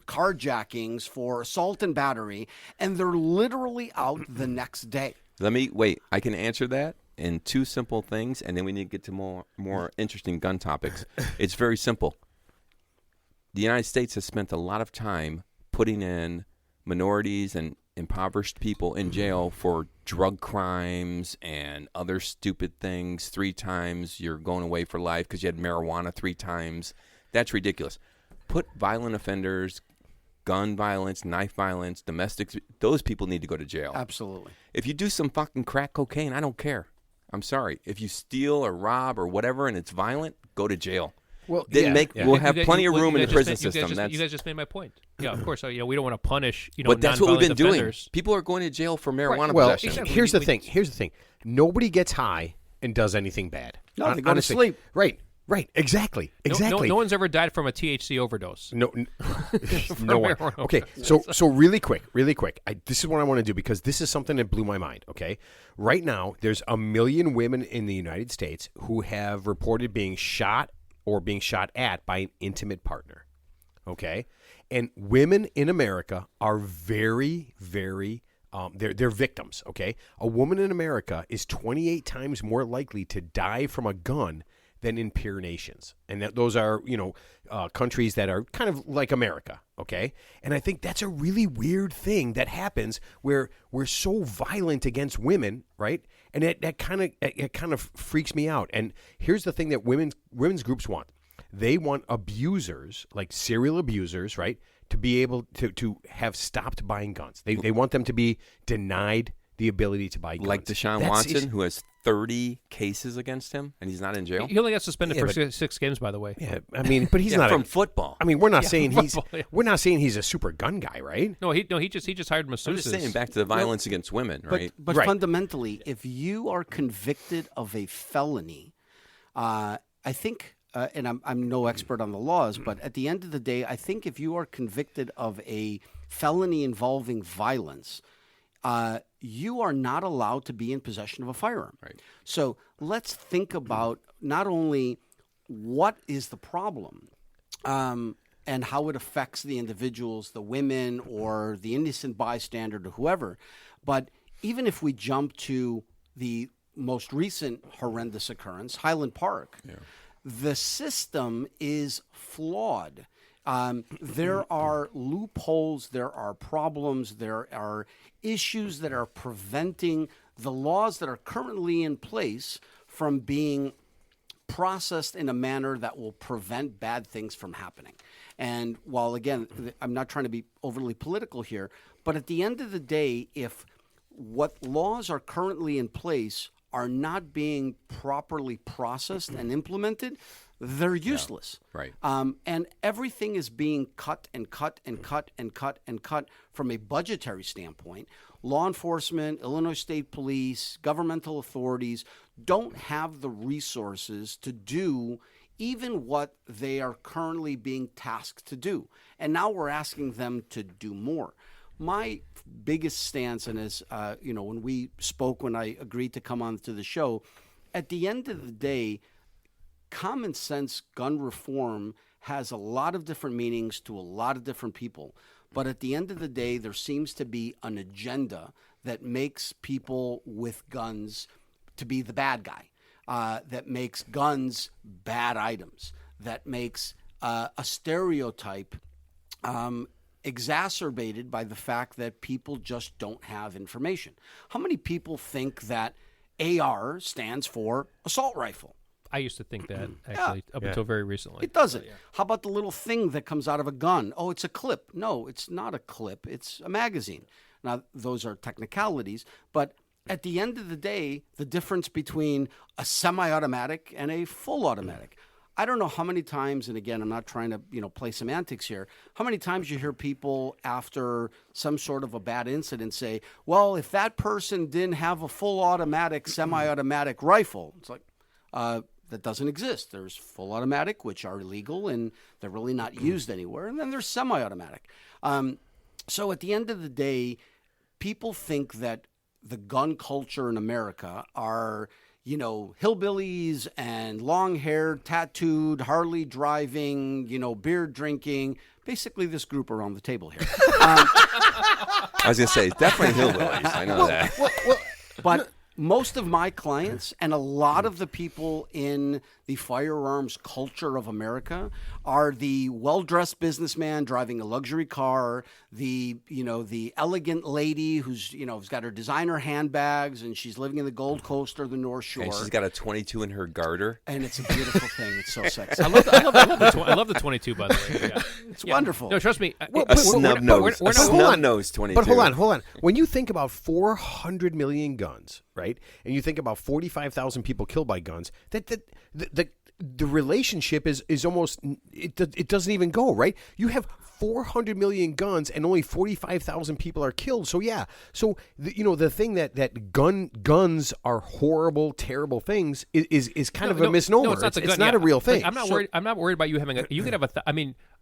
Speaker 4: carjackings, for assault and battery, and they're literally out the next day.
Speaker 2: I can answer that in two simple things, and then we need to get to more interesting gun topics. It's very simple. The United States has spent a lot of time putting in minorities and impoverished people in jail for drug crimes and other stupid things. 3 times you're going away for life because you had marijuana 3 times. That's ridiculous. Put violent offenders, gun violence, knife violence, domestic, those people need to go to jail.
Speaker 4: Absolutely.
Speaker 2: If you do some fucking crack cocaine, I don't care. I'm sorry. If you steal or rob or whatever and it's violent, go to jail.
Speaker 1: Well,
Speaker 2: Then
Speaker 1: yeah.
Speaker 2: we'll have plenty of room in the
Speaker 3: You guys
Speaker 2: prison
Speaker 3: just made-
Speaker 2: system.
Speaker 3: You guys just made my point. Yeah, of course. We don't want to punish.
Speaker 2: But that's what we've been
Speaker 3: nonviolent
Speaker 2: doing.
Speaker 3: offenders.
Speaker 2: People are going to jail for marijuana
Speaker 1: Well,
Speaker 2: possession.
Speaker 3: Exactly.
Speaker 1: here's the
Speaker 3: We-
Speaker 1: thing. Here's the thing. Nobody gets high and does anything bad.
Speaker 4: No, they go to
Speaker 1: Honestly.
Speaker 4: sleep.
Speaker 1: Right. Exactly. Exactly.
Speaker 3: No one's ever died from a THC overdose.
Speaker 1: No, no one.
Speaker 3: marijuana.
Speaker 1: Okay, so really quick. This is what I want to do because this is something that blew my mind. Okay, right now there's 1 million women in the United States who have reported being shot or being shot at by an intimate partner. Okay, and women in America are very, very. They're victims. Okay, a woman in America is 28 times more likely to die from a gun than in peer nations. And those are, countries that are kind of like America, okay? And I think that's a really weird thing that happens where we're so violent against women, right? And that kind of freaks me out. And here's the thing that women's groups want. They want abusers, like serial abusers, right, to be able to have stopped buying guns. They want them to be denied the ability to buy guns.
Speaker 2: Like Deshaun
Speaker 1: That's-
Speaker 2: Watson, who has 30 cases against him, and he's not in jail.
Speaker 3: He only got suspended
Speaker 1: Yeah,
Speaker 3: for 6 games, by the way.
Speaker 1: Yeah, I mean, but he's
Speaker 2: Yeah,
Speaker 1: not
Speaker 2: from football.
Speaker 1: I mean, we're not saying
Speaker 3: football, yeah.
Speaker 1: we're not saying he's a super gun guy, right?
Speaker 3: No, he just hired masseuses.
Speaker 2: I'm just saying, back to the violence against women, right?
Speaker 4: But
Speaker 1: Right.
Speaker 4: fundamentally, if you are convicted of a felony, I think, and I'm no expert on the laws, but at the end of the day, I think if you are convicted of a felony involving violence, you are not allowed to be in possession of a firearm.
Speaker 2: Right.
Speaker 4: So let's think about not only what is the problem, and how it affects the individuals, the women, or the innocent bystander, or whoever. But even if we jump to the most recent horrendous occurrence, Highland Park, the system is flawed. There are loopholes, there are problems, there are issues that are preventing the laws that are currently in place from being processed in a manner that will prevent bad things from happening. And while, again, I'm not trying to be overly political here, but at the end of the day, if what laws are currently in place are not being properly processed and implemented, they're useless.
Speaker 2: Right.
Speaker 4: And everything is being cut and cut and cut and cut and cut from a budgetary standpoint. Law enforcement, Illinois State Police, governmental authorities don't have the resources to do even what they are currently being tasked to do. And now we're asking them to do more. My biggest stance, and as when we spoke, when I agreed to come on to the show, at the end of the day, common sense gun reform has a lot of different meanings to a lot of different people. But at the end of the day, there seems to be an agenda that makes people with guns to be the bad guy, that makes guns bad items, that makes a stereotype exacerbated by the fact that people just don't have information. How many people think that AR stands for assault rifle?
Speaker 3: I used to think that, actually, up until very recently.
Speaker 4: It doesn't. How about the little thing that comes out of a gun? Oh, it's a clip. No, it's not a clip. It's a magazine. Now, those are technicalities, but at the end of the day, the difference between a semi-automatic and a full automatic. I don't know how many times, and again, I'm not trying to, play semantics here, how many times you hear people after some sort of a bad incident say, well, if that person didn't have a full automatic, semi-automatic rifle, it's like, that doesn't exist. There's full automatic, which are illegal, and they're really not used anywhere. And then there's semi-automatic. So at the end of the day, people think that the gun culture in America are, hillbillies and long-haired, tattooed, Harley driving, beer drinking, basically this group around the table here.
Speaker 2: I was going to say, definitely hillbillies. I know that.
Speaker 4: But most of my clients and a lot of the people in the firearms culture of America are the well-dressed businessman driving a luxury car, the elegant lady who's got her designer handbags and she's living in the Gold Coast or the North Shore.
Speaker 2: And she's got a 22 in her garter.
Speaker 4: And it's a beautiful thing. It's so sexy.
Speaker 3: I love the 22, by the way. Yeah.
Speaker 4: It's wonderful.
Speaker 3: No, trust me.
Speaker 2: A snub-nosed 22.
Speaker 1: But hold on. When you think about 400 million guns, right, and you think about 45,000 people killed by guns, the relationship is almost it doesn't even go, right? You have 400 million guns and only 45,000 people are killed. So yeah, the thing that guns are horrible, terrible things is kind of a misnomer.
Speaker 3: No, it's not the gun.
Speaker 1: It's not a real thing.
Speaker 3: I'm not worried. I'm not worried about you having you could have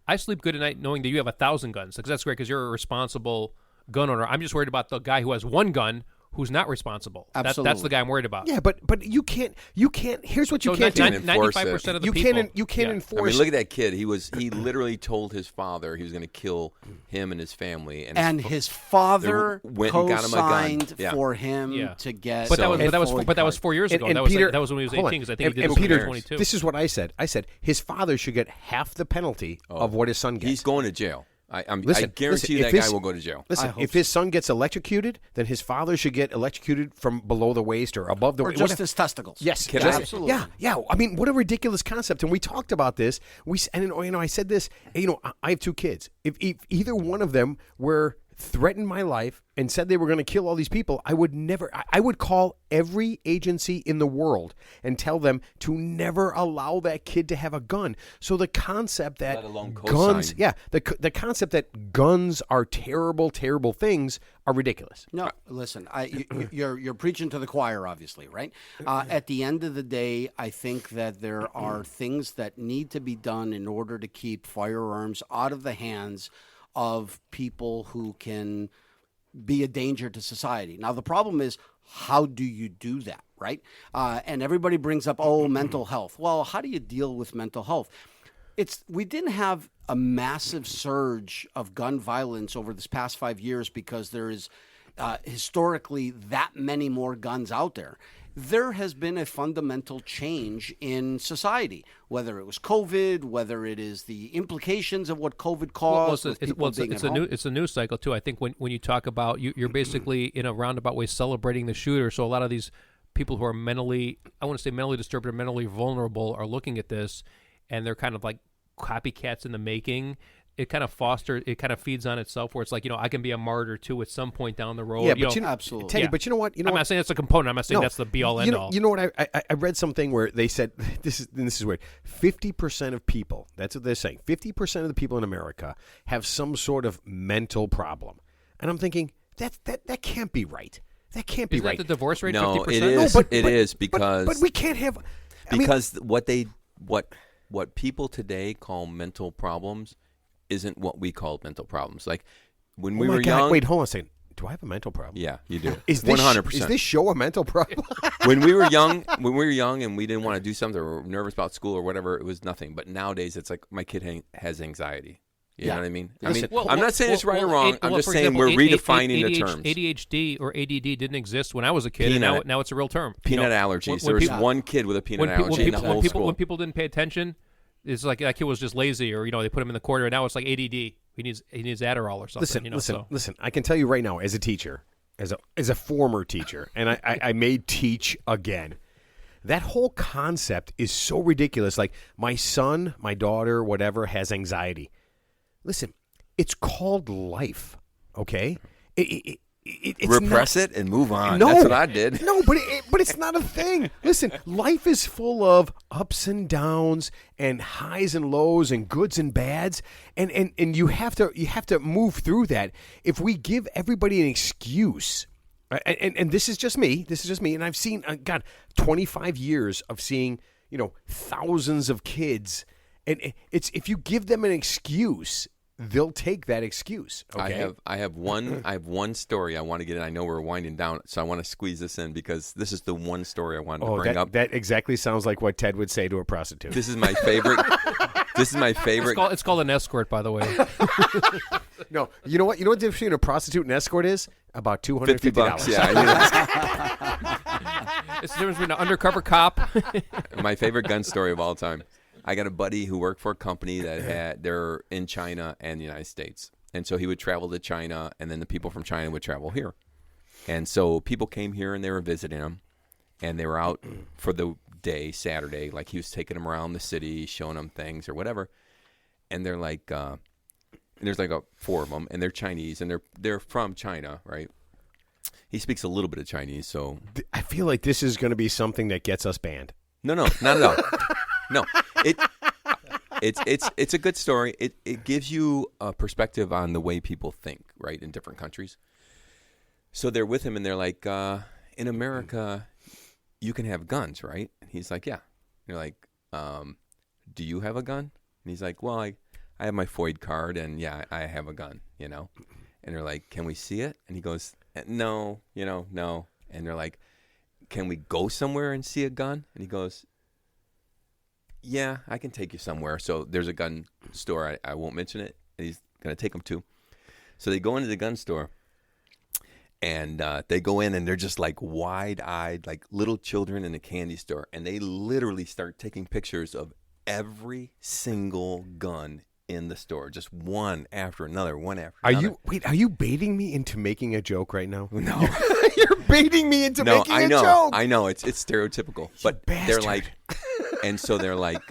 Speaker 3: I sleep good at night knowing that you have 1,000 guns, because that's great, because you're a responsible gun owner. I'm just worried about the guy who has one gun who's not responsible.
Speaker 4: Absolutely.
Speaker 3: That's the guy I'm worried about.
Speaker 1: Yeah, but you can't. Here's what you can't do.
Speaker 3: 95% of the people.
Speaker 1: You can't enforce.
Speaker 2: I mean, look at that kid. He literally told his father he was going to kill him and his family,
Speaker 4: and his father
Speaker 2: went and got him a gun.
Speaker 4: Co-signed for him to get.
Speaker 3: But that was 4 years ago.
Speaker 1: And
Speaker 3: that was
Speaker 1: Peter,
Speaker 3: that was when he was 18. Because I think he did
Speaker 1: and
Speaker 3: this
Speaker 1: Peter,
Speaker 3: when he was 22.
Speaker 1: This is what I said. I said his father should get half the penalty of what his son gets.
Speaker 2: He's going to jail. I guarantee
Speaker 1: listen,
Speaker 2: that guy will go to jail.
Speaker 1: Listen, if his son gets electrocuted, then his father should get electrocuted from below the waist or above the waist.
Speaker 4: Or just his testicles.
Speaker 1: Yes,
Speaker 4: absolutely.
Speaker 1: Yeah. I mean, what a ridiculous concept. And we talked about this. I said this. I have 2 kids. If either one of them were threatened my life and said they were going to kill all these people, I would call every agency in the world and tell them to never allow that kid to have a gun. So the concept that
Speaker 2: Let alone
Speaker 1: guns, the concept that guns are terrible, terrible things are ridiculous.
Speaker 4: No, listen, you're preaching to the choir, obviously, right? At the end of the day, I think that there are things that need to be done in order to keep firearms out of the hands of people who can be a danger to society. Now, the problem is, how do you do that, right? And everybody brings up, mental health. Well, how do you deal with mental health? We didn't have a massive surge of gun violence over this past 5 years because there is historically that many more guns out there. there has been a fundamental change in society, whether it was COVID, whether it is the implications of what COVID caused.
Speaker 3: It's a news cycle too. I think when you talk about you're basically in a roundabout way celebrating the shooter. So a lot of these people who are mentally disturbed or mentally vulnerable are looking at this, and they're kind of like copycats in the making. It kind of feeds on itself, where it's like, I can be a martyr too at some point down the road.
Speaker 1: Yeah, but
Speaker 4: absolutely.
Speaker 1: Teddy, but you know what?
Speaker 3: I'm not saying it's a component. I'm not saying that's the be all end all.
Speaker 1: You know what? I read something where they said this is weird. 50% of people. That's what they're saying. 50% of the people in America have some sort of mental problem, and I'm thinking that can't be right. That can't be right.
Speaker 3: Is that the divorce rate?
Speaker 2: No,
Speaker 3: 50%?
Speaker 2: it is. It is because
Speaker 1: but we can't have
Speaker 2: what people today call mental problems isn't what we call mental problems. Like when we were young.
Speaker 1: Wait, hold on a second. Do I have a mental problem?
Speaker 2: Yeah, you do.
Speaker 1: 100%. Is this show a mental problem?
Speaker 2: when we were young and we didn't want to do something or were nervous about school or whatever, it was nothing. But nowadays, it's like my kid has anxiety. You know what I mean? I'm not saying it's right or wrong. I'm just saying we're redefining the terms.
Speaker 3: ADHD or ADD didn't exist when I was a kid, and now it's a real term.
Speaker 2: Peanut allergies. There was one kid with a peanut allergy in the whole school.
Speaker 3: When people didn't pay attention, it's like that kid was just lazy, or they put him in the corner, and now it's like ADD. He needs Adderall or something.
Speaker 1: Listen. I can tell you right now, as a teacher, as a former teacher, and I may teach again. That whole concept is so ridiculous. Like my son, my daughter, whatever, has anxiety. Listen, it's called life. Okay, it's
Speaker 2: repress it and move on.
Speaker 1: No,
Speaker 2: that's what I did.
Speaker 1: No, but it's not a thing. Listen, life is full of ups and downs and highs and lows and goods and bads, and you have to move through that. If we give everybody an excuse, and this is just me, and I've seen 25 years of seeing thousands of kids, and it's if you give them an excuse, they'll take that excuse. Okay?
Speaker 2: I have one story I want to get in. I know we're winding down, so I want to squeeze this in because this is the one story I wanted to bring up.
Speaker 1: That exactly sounds like what Ted would say to a prostitute.
Speaker 2: This is my favorite.
Speaker 3: It's called an escort, by the way.
Speaker 1: No, you know what? You know what the difference between a prostitute and escort is? About $250.
Speaker 2: Yeah,
Speaker 3: It's the difference between an undercover cop.
Speaker 2: My favorite gun story of all time. I got a buddy who worked for a company they're in China and the United States. And so he would travel to China, and then the people from China would travel here. And so people came here, and they were visiting him, and they were out for the day, Saturday. Like he was taking them around the city, showing them things or whatever. And they're like, there's like 4 of them, and they're Chinese, and they're from China, right? He speaks a little bit of Chinese, so.
Speaker 1: I feel like this is going to be something that gets us banned.
Speaker 2: No, not at all. No, it's a good story. It gives you a perspective on the way people think, right, in different countries. So they're with him, and they're like, in America, you can have guns, right? And he's like, yeah. And they're like, do you have a gun? And he's like, well, I have my FOID card, and yeah, I have a gun, And they're like, can we see it? And he goes, no, no. And they're like, can we go somewhere and see a gun? And he goes, yeah, I can take you somewhere. So there's a gun store. I won't mention it. And he's going to take them to. So they go into the gun store, and they go in, and they're just like wide-eyed, like little children in a candy store. And they literally start taking pictures of every single gun in the store, just one after another, another.
Speaker 1: Are you baiting me into making a joke right now?
Speaker 2: No.
Speaker 1: You're baiting me into making a joke.
Speaker 2: I know. It's stereotypical. But they're like, and so they're like,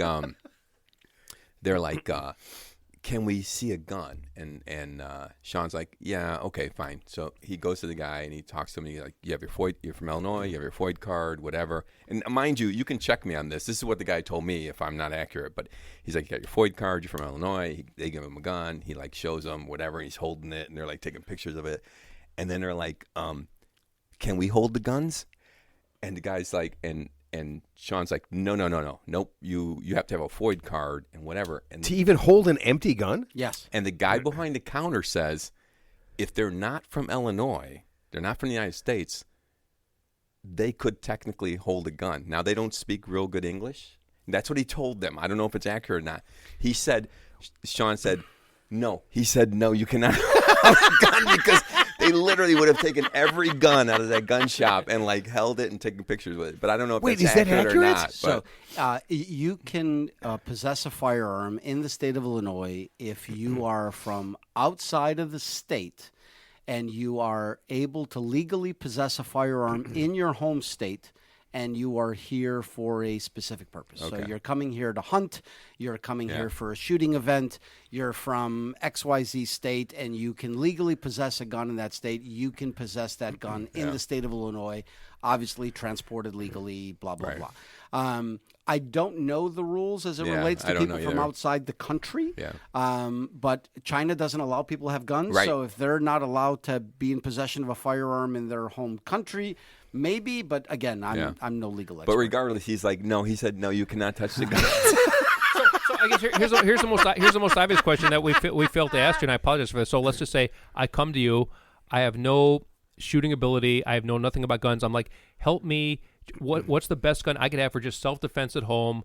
Speaker 2: can we see a gun? And Sean's like, yeah, okay, fine. So he goes to the guy and he talks to him. And he's like, you have your FOID, you're from Illinois, you have your FOID card, whatever. And mind you, you can check me on this. This is what the guy told me if I'm not accurate. But he's like, you got your FOID card, you're from Illinois. They give him a gun. He like shows them whatever. He's holding it, and they're like taking pictures of it. And then they're like, can we hold the guns? And the guy's like, and Sean's like, no, nope. You have to have a FOID card and whatever. And
Speaker 1: to even hold an empty gun?
Speaker 4: Yes.
Speaker 2: And the guy behind the counter says, if they're not from Illinois, they're not from the United States, they could technically hold a gun. Now, they don't speak real good English. That's what he told them. I don't know if it's accurate or not. Sean said, no. He said, no, you cannot hold a gun because They literally would have taken every gun out of that gun shop and like held it and taken pictures with it. But I don't know if
Speaker 1: Wait,
Speaker 2: that's
Speaker 1: is that
Speaker 2: accurate or
Speaker 1: accurate?
Speaker 2: not.
Speaker 4: So
Speaker 2: But
Speaker 4: you can possess a firearm in the state of Illinois if you are from outside of the state and you are able to legally possess a firearm in your home state and you are here for a specific purpose. So
Speaker 2: Okay.
Speaker 4: you're coming here to hunt, you're coming here for a shooting event, you're from XYZ state and you can legally possess a gun in that state, you can possess that gun in the state of Illinois, obviously transported legally, blah, blah, blah. I don't know the rules as it
Speaker 2: Yeah,
Speaker 4: relates
Speaker 2: I
Speaker 4: to
Speaker 2: don't
Speaker 4: people
Speaker 2: know
Speaker 4: from
Speaker 2: either.
Speaker 4: outside the country.
Speaker 2: Yeah.
Speaker 4: But China doesn't allow people to have guns.
Speaker 2: Right.
Speaker 4: So if they're not allowed to be in possession of a firearm in their home country, maybe. But again, I'm no legal expert.
Speaker 2: but regardless, he's like, no. He said, no, you cannot touch the gun.
Speaker 3: So I guess here's the most obvious question that we failed to ask you, and I apologize for this. So let's just say I come to you, I have no shooting ability, I have know nothing about guns. I'm like, help me. What's the best gun I could have for just self-defense at home?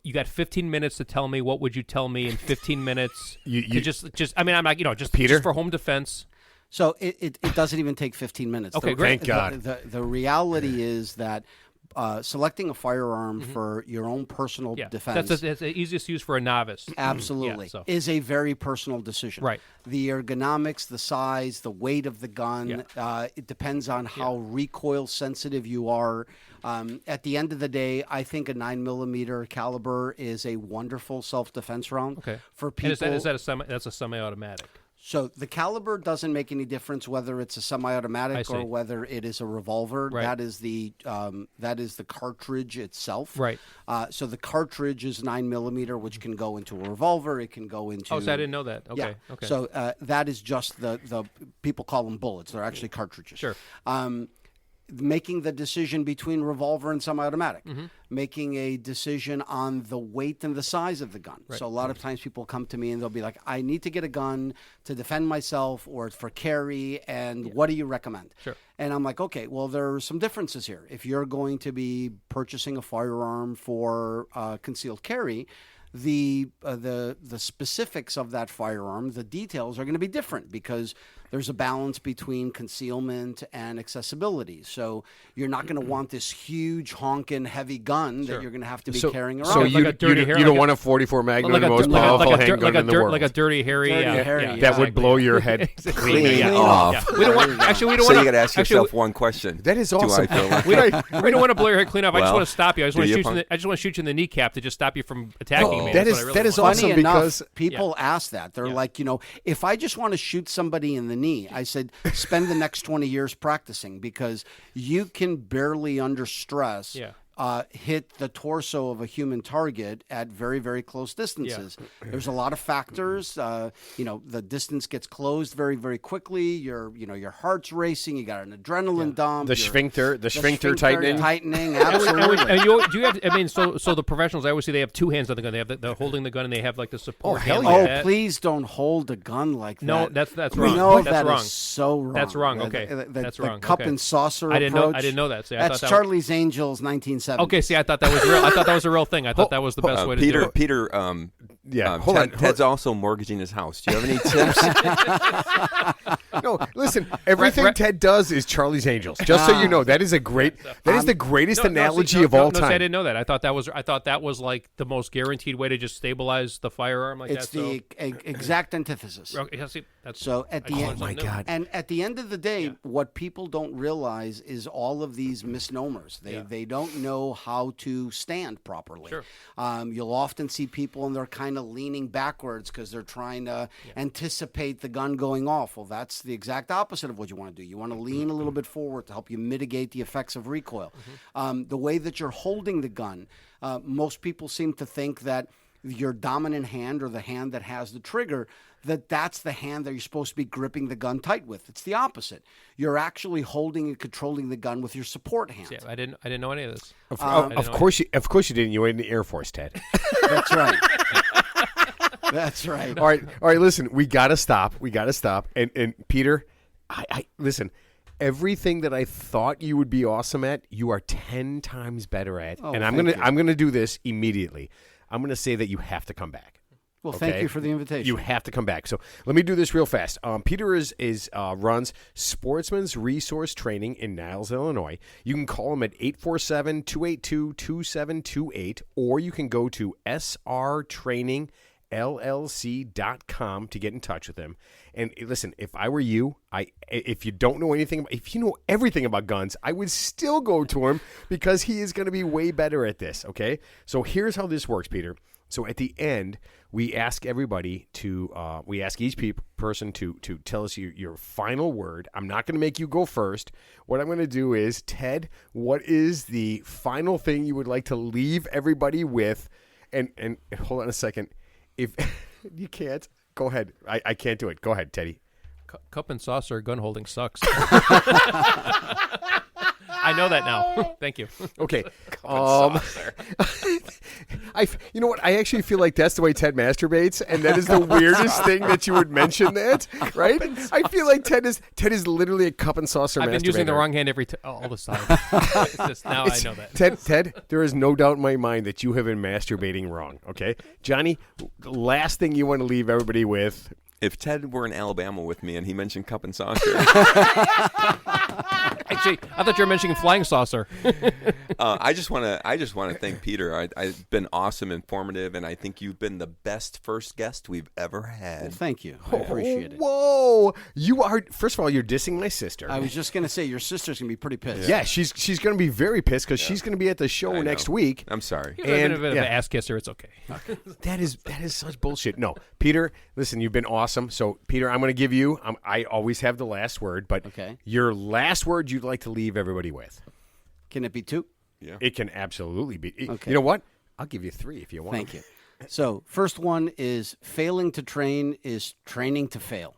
Speaker 3: You got 15 minutes to tell me. What would you tell me in 15 minutes?
Speaker 1: You-
Speaker 3: just I mean, I'm like, just
Speaker 1: Peter?
Speaker 3: just for home defense.
Speaker 4: So it doesn't even take 15 minutes.
Speaker 3: Okay, great.
Speaker 1: Thank God.
Speaker 4: The reality is that selecting a firearm for your own personal
Speaker 3: Yeah,
Speaker 4: defense
Speaker 3: that's the easiest use for a novice.
Speaker 4: absolutely
Speaker 3: Yeah, so.
Speaker 4: is a very personal decision.
Speaker 3: Right.
Speaker 4: The ergonomics, the size, the weight of the gun, it depends on how recoil sensitive you are. At the end of the day, I think a 9mm caliber is a wonderful self-defense round
Speaker 3: Okay.
Speaker 4: for
Speaker 3: And
Speaker 4: people.
Speaker 3: is that that's a semi-automatic?
Speaker 4: So the caliber doesn't make any difference whether it's a
Speaker 3: I
Speaker 4: semi-automatic
Speaker 3: see.
Speaker 4: or whether it is a revolver.
Speaker 3: Right.
Speaker 4: That is the cartridge itself.
Speaker 3: Right.
Speaker 4: So the cartridge is 9mm, which can go into a revolver. It can go into.
Speaker 3: Oh, so I didn't know that. Okay.
Speaker 4: Yeah.
Speaker 3: Okay.
Speaker 4: So that is just the people call them bullets. They're actually cartridges.
Speaker 3: Sure.
Speaker 4: Making the decision between revolver and semi-automatic,
Speaker 3: Mm-hmm.
Speaker 4: making a decision on the weight and the size of the gun. So a lot of times people come to me and they'll be like, I need to get a gun to defend myself or for carry, and what do you recommend?
Speaker 3: Sure.
Speaker 4: And I'm like, okay, well, there are some differences here. If you're going to be purchasing a firearm for concealed carry, the specifics of that firearm, the details are going to be different because there's a balance between concealment and accessibility. So you're not going to want this huge honking heavy gun that you're going to have to be carrying around.
Speaker 1: So
Speaker 3: Like
Speaker 1: you,
Speaker 3: a dirty hair-
Speaker 1: you don't
Speaker 3: like
Speaker 1: want a 44 Magnum,
Speaker 3: like
Speaker 1: the
Speaker 3: a
Speaker 1: most
Speaker 3: like
Speaker 1: powerful
Speaker 3: a
Speaker 1: handgun in the world.
Speaker 3: like a dirty hairy,
Speaker 4: Dirty
Speaker 3: yeah,
Speaker 4: hairy,
Speaker 3: yeah,
Speaker 4: yeah.
Speaker 1: that would
Speaker 3: exactly.
Speaker 1: blow your head
Speaker 2: Clean
Speaker 1: clean.
Speaker 2: off.
Speaker 3: Yeah. We don't want. Actually, we don't
Speaker 2: So
Speaker 3: want.
Speaker 2: you got to ask yourself one question.
Speaker 1: That is
Speaker 2: Do
Speaker 1: awesome.
Speaker 2: I feel like
Speaker 3: We don't want to blow your head clean off. I just
Speaker 2: Well,
Speaker 3: want to stop you. I just want
Speaker 2: do
Speaker 3: to
Speaker 2: you,
Speaker 3: shoot you.
Speaker 2: punk?
Speaker 3: I just want to shoot you in the kneecap to just stop you from attacking me.
Speaker 1: that
Speaker 3: That's
Speaker 1: is-
Speaker 3: what I
Speaker 1: that
Speaker 3: really
Speaker 1: is
Speaker 3: want.
Speaker 1: awesome
Speaker 4: Funny enough,
Speaker 1: because-
Speaker 4: people ask that. They're like, if I just want to shoot somebody in the knee, I said, spend the next 20 years practicing because you can barely under stress
Speaker 3: Yeah.
Speaker 4: hit the torso of a human target at very, very close distances. There's a lot of factors. The distance gets closed very, very quickly. Your heart's racing. You got an adrenaline dump.
Speaker 1: The sphincter tightening.
Speaker 4: tightening. Absolutely.
Speaker 3: And do you have? I mean, so the professionals, I always see they have two hands on the gun. They have the holding the gun, and they have like the support.
Speaker 1: hell
Speaker 3: hand
Speaker 1: yeah.
Speaker 3: like
Speaker 4: Oh,
Speaker 3: that.
Speaker 4: please don't hold a gun like that.
Speaker 3: No, that's
Speaker 4: We
Speaker 3: wrong.
Speaker 4: know
Speaker 3: That's
Speaker 4: that
Speaker 3: wrong.
Speaker 4: is so wrong.
Speaker 3: That's wrong. Okay.
Speaker 4: The
Speaker 3: That's wrong.
Speaker 4: cup
Speaker 3: Okay.
Speaker 4: and saucer
Speaker 3: I didn't
Speaker 4: approach.
Speaker 3: know that. See, I
Speaker 4: That's
Speaker 3: thought that
Speaker 4: Charlie's Angels, 1970.
Speaker 3: Okay, see, I thought that was real. I thought that was a real thing. I thought that was the best way to do
Speaker 2: Peter,
Speaker 3: it.
Speaker 2: Peter,
Speaker 1: Yeah, hold on.
Speaker 2: Ted's also mortgaging his house. Do you have any tips?
Speaker 1: No, listen. Everything
Speaker 3: Right.
Speaker 1: Ted does is Charlie's Angels. Just so you know, that is the greatest analogy of all
Speaker 3: See, I
Speaker 1: time.
Speaker 3: didn't know that. I thought that was like the most guaranteed way to just stabilize the firearm like
Speaker 4: It's
Speaker 3: that.
Speaker 4: the exact antithesis.
Speaker 3: So, okay, see, that's
Speaker 4: So at the
Speaker 3: I
Speaker 4: end,
Speaker 3: learned something new.
Speaker 4: And at the end of the day, what people don't realize is all of these misnomers. They don't know how to stand properly.
Speaker 3: Sure.
Speaker 4: You'll often see people and they're kind of leaning backwards because they're trying to anticipate the gun going off. Well, that's the exact opposite of what you want to do. You want to lean a little bit forward to help you mitigate the effects of recoil. The way that you're holding the gun, most people seem to think that your dominant hand or the hand that has the trigger, that's the hand that you're supposed to be gripping the gun tight with. It's the opposite. You're actually holding and controlling the gun with your support hand.
Speaker 3: Yeah, I didn't know any of this.
Speaker 1: Of course you didn't. You were in the Air Force, Ted.
Speaker 4: That's right. That's right.
Speaker 1: All right. Listen, we gotta stop. And Peter, I listen. Everything that I thought you would be awesome at, you are 10 times better at.
Speaker 4: Oh,
Speaker 1: and I'm
Speaker 4: thank you.
Speaker 1: gonna do this immediately. I'm gonna say that you have to come back.
Speaker 4: Well, thank you for the invitation.
Speaker 1: You have to come back. So let me do this real fast. Peter runs Sportsman's Resource Training in Niles, Illinois. You can call him at 847-282-2728, or you can go to srtrainingllc.com to get in touch with him. And listen, if I were you, if you don't know anything, if you know everything about guns, I would still go to him because he is going to be way better at this, okay? So here's how this works, Peter. So at the end, we ask everybody to, we ask each person to tell us your final word. I'm not going to make you go first. What I'm going to do is, Ted, what is the final thing you would like to leave everybody with? And hold on a second. If you can't, go ahead. I can't do it. Go ahead, Teddy.
Speaker 3: Cup and saucer gun holding sucks. I know that now. Thank you.
Speaker 1: Okay. You know what? I actually feel like that's the way Ted masturbates, and that is the weirdest thing that you would mention that, right? I feel like Ted is literally a cup and saucer masturbator.
Speaker 3: I've been using the wrong hand all the time. Now I know that.
Speaker 1: Ted, there is no doubt in my mind that you have been masturbating wrong, okay? Johnny, the last thing you want to leave everybody with.
Speaker 2: If Ted were in Alabama with me and he mentioned cup and saucer,
Speaker 3: actually, I thought you were mentioning flying saucer.
Speaker 2: I just want to thank Peter. I've been awesome, informative, and I think you've been the best first guest we've ever had.
Speaker 4: Well, thank you. I appreciate it.
Speaker 1: Whoa, you are. First of all, you're dissing my sister.
Speaker 4: I was just going to say your sister's going to be pretty pissed.
Speaker 1: Yeah, she's going to be very pissed because she's going to be at the show next week.
Speaker 2: I'm sorry.
Speaker 3: You've been a bit of an ass kisser. It's okay.
Speaker 1: That is such bullshit. No, Peter, listen, you've been awesome. So, Peter, I'm going to give you, I always have the last word, but your last word you'd like to leave everybody with.
Speaker 4: Can it be 2?
Speaker 2: Yeah.
Speaker 1: It can absolutely be.
Speaker 4: Okay.
Speaker 1: You know what? I'll give you 3 if you want.
Speaker 4: Thank you. So, first one is failing to train is training to fail.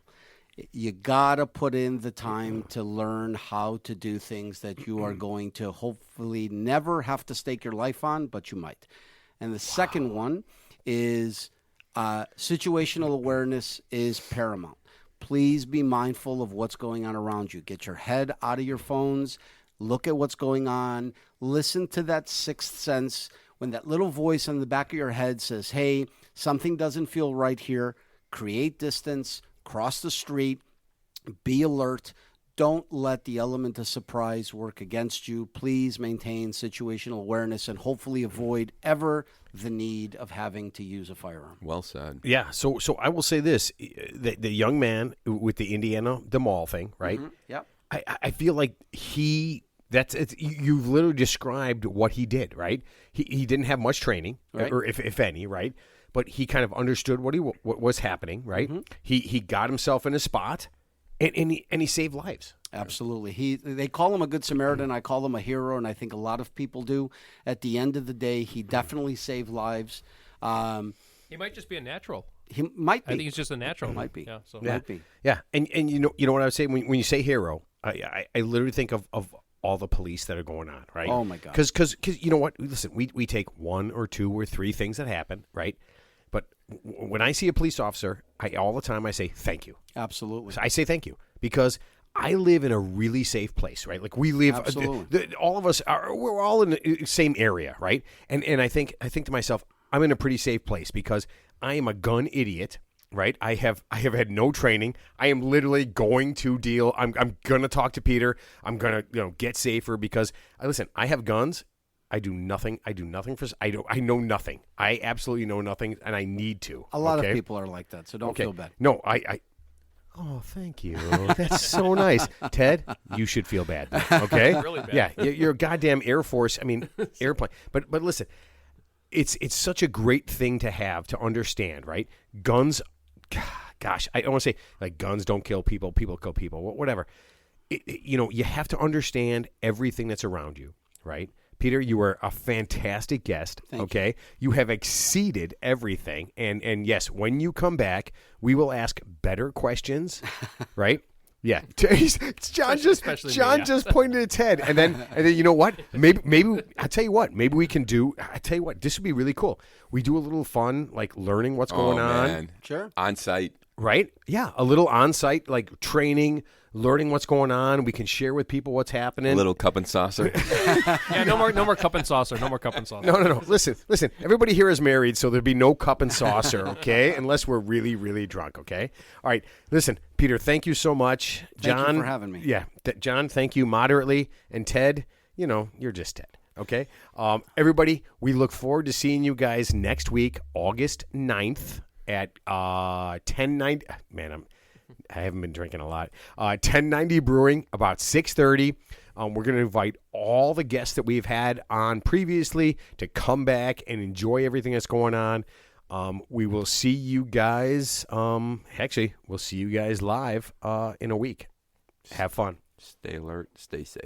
Speaker 4: You got to put in the time to learn how to do things that you are going to hopefully never have to stake your life on, but you might. And the second one is situational awareness is paramount. Please be mindful of what's going on around you. Get your head out of your phones. Look at what's going on. Listen to that sixth sense. When that little voice in the back of your head says, hey, something doesn't feel right here, create distance, cross the street, be alert. Don't let the element of surprise work against you. Please maintain situational awareness and hopefully avoid ever the need of having to use a firearm.
Speaker 2: Well said.
Speaker 1: Yeah, so I will say this. The young man with the Indiana, the mall thing, right?
Speaker 4: Mm-hmm. Yep.
Speaker 1: I feel like you've literally described what he did, right? He didn't have much training,
Speaker 4: right,
Speaker 1: or if any, right? But he kind of understood what was happening, right?
Speaker 4: Mm-hmm.
Speaker 1: He got himself in a spot, and he saved lives.
Speaker 4: Absolutely. They call him a good Samaritan. I call him a hero, and I think a lot of people do. At the end of the day, he definitely saved lives.
Speaker 3: He might just be a natural.
Speaker 4: He might be.
Speaker 3: I think he's just a natural.
Speaker 4: Might be.
Speaker 3: Yeah, so.
Speaker 4: Might be.
Speaker 1: Yeah, and you know what I would say when you say hero, I literally think of all the police that are going on, right?
Speaker 4: Oh my God.
Speaker 1: Because you know what? Listen, we take 1 or 2 or 3 things that happen, right? But when I see a police officer, all the time I say thank you.
Speaker 4: Absolutely.
Speaker 1: I say thank you because I live in a really safe place, right? Like we live, all of us we're all in the same area, right? And I think to myself, I'm in a pretty safe place because I am a gun idiot, right? I have had no training. I am literally going to deal. I'm gonna talk to Peter. I'm gonna get safer because listen. I have guns. I do nothing. I know nothing. I absolutely know nothing, and I need to.
Speaker 4: A lot of people are like that, so don't feel bad.
Speaker 1: No, Oh, thank you. That's so nice. Ted, you should feel bad. Okay?
Speaker 3: Really bad.
Speaker 1: Yeah, you're a goddamn Air Force. I mean, airplane. But listen, it's such a great thing to have to understand, right? Guns, gosh, I don't want to say like guns don't kill people, people kill people, whatever. You have to understand everything that's around you, right? Peter, you were a fantastic guest.
Speaker 4: Thank
Speaker 1: you. You have exceeded everything, and yes, when you come back, we will ask better questions, right? Yeah, John just pointed at Ted, and then you know what? Maybe I tell you what. Maybe we can do. I tell you what. This would be really cool. We do a little fun, like learning what's going on.
Speaker 2: Man.
Speaker 4: Sure.
Speaker 2: On site.
Speaker 1: Right? Yeah, a little on-site like training, learning what's going on. We can share with people what's happening.
Speaker 2: A little cup and saucer.
Speaker 3: Yeah, no more cup and saucer. No more cup and saucer.
Speaker 1: No. Listen. Everybody here is married, so there'd be no cup and saucer, okay? Unless we're really, really drunk, okay? All right. Listen, Peter, thank you so much. John,
Speaker 4: Thank you for having me.
Speaker 1: Yeah. John, thank you moderately. And Ted, you're just Ted, okay? Everybody, we look forward to seeing you guys next week, August 9th at 1090. Man, I haven't been drinking a lot. 1090 Brewing, about 6:30. We're going to invite all the guests that we've had on previously to come back and enjoy everything that's going on. We will see you guys. We'll see you guys live in a week. Have fun.
Speaker 2: Stay alert. Stay safe.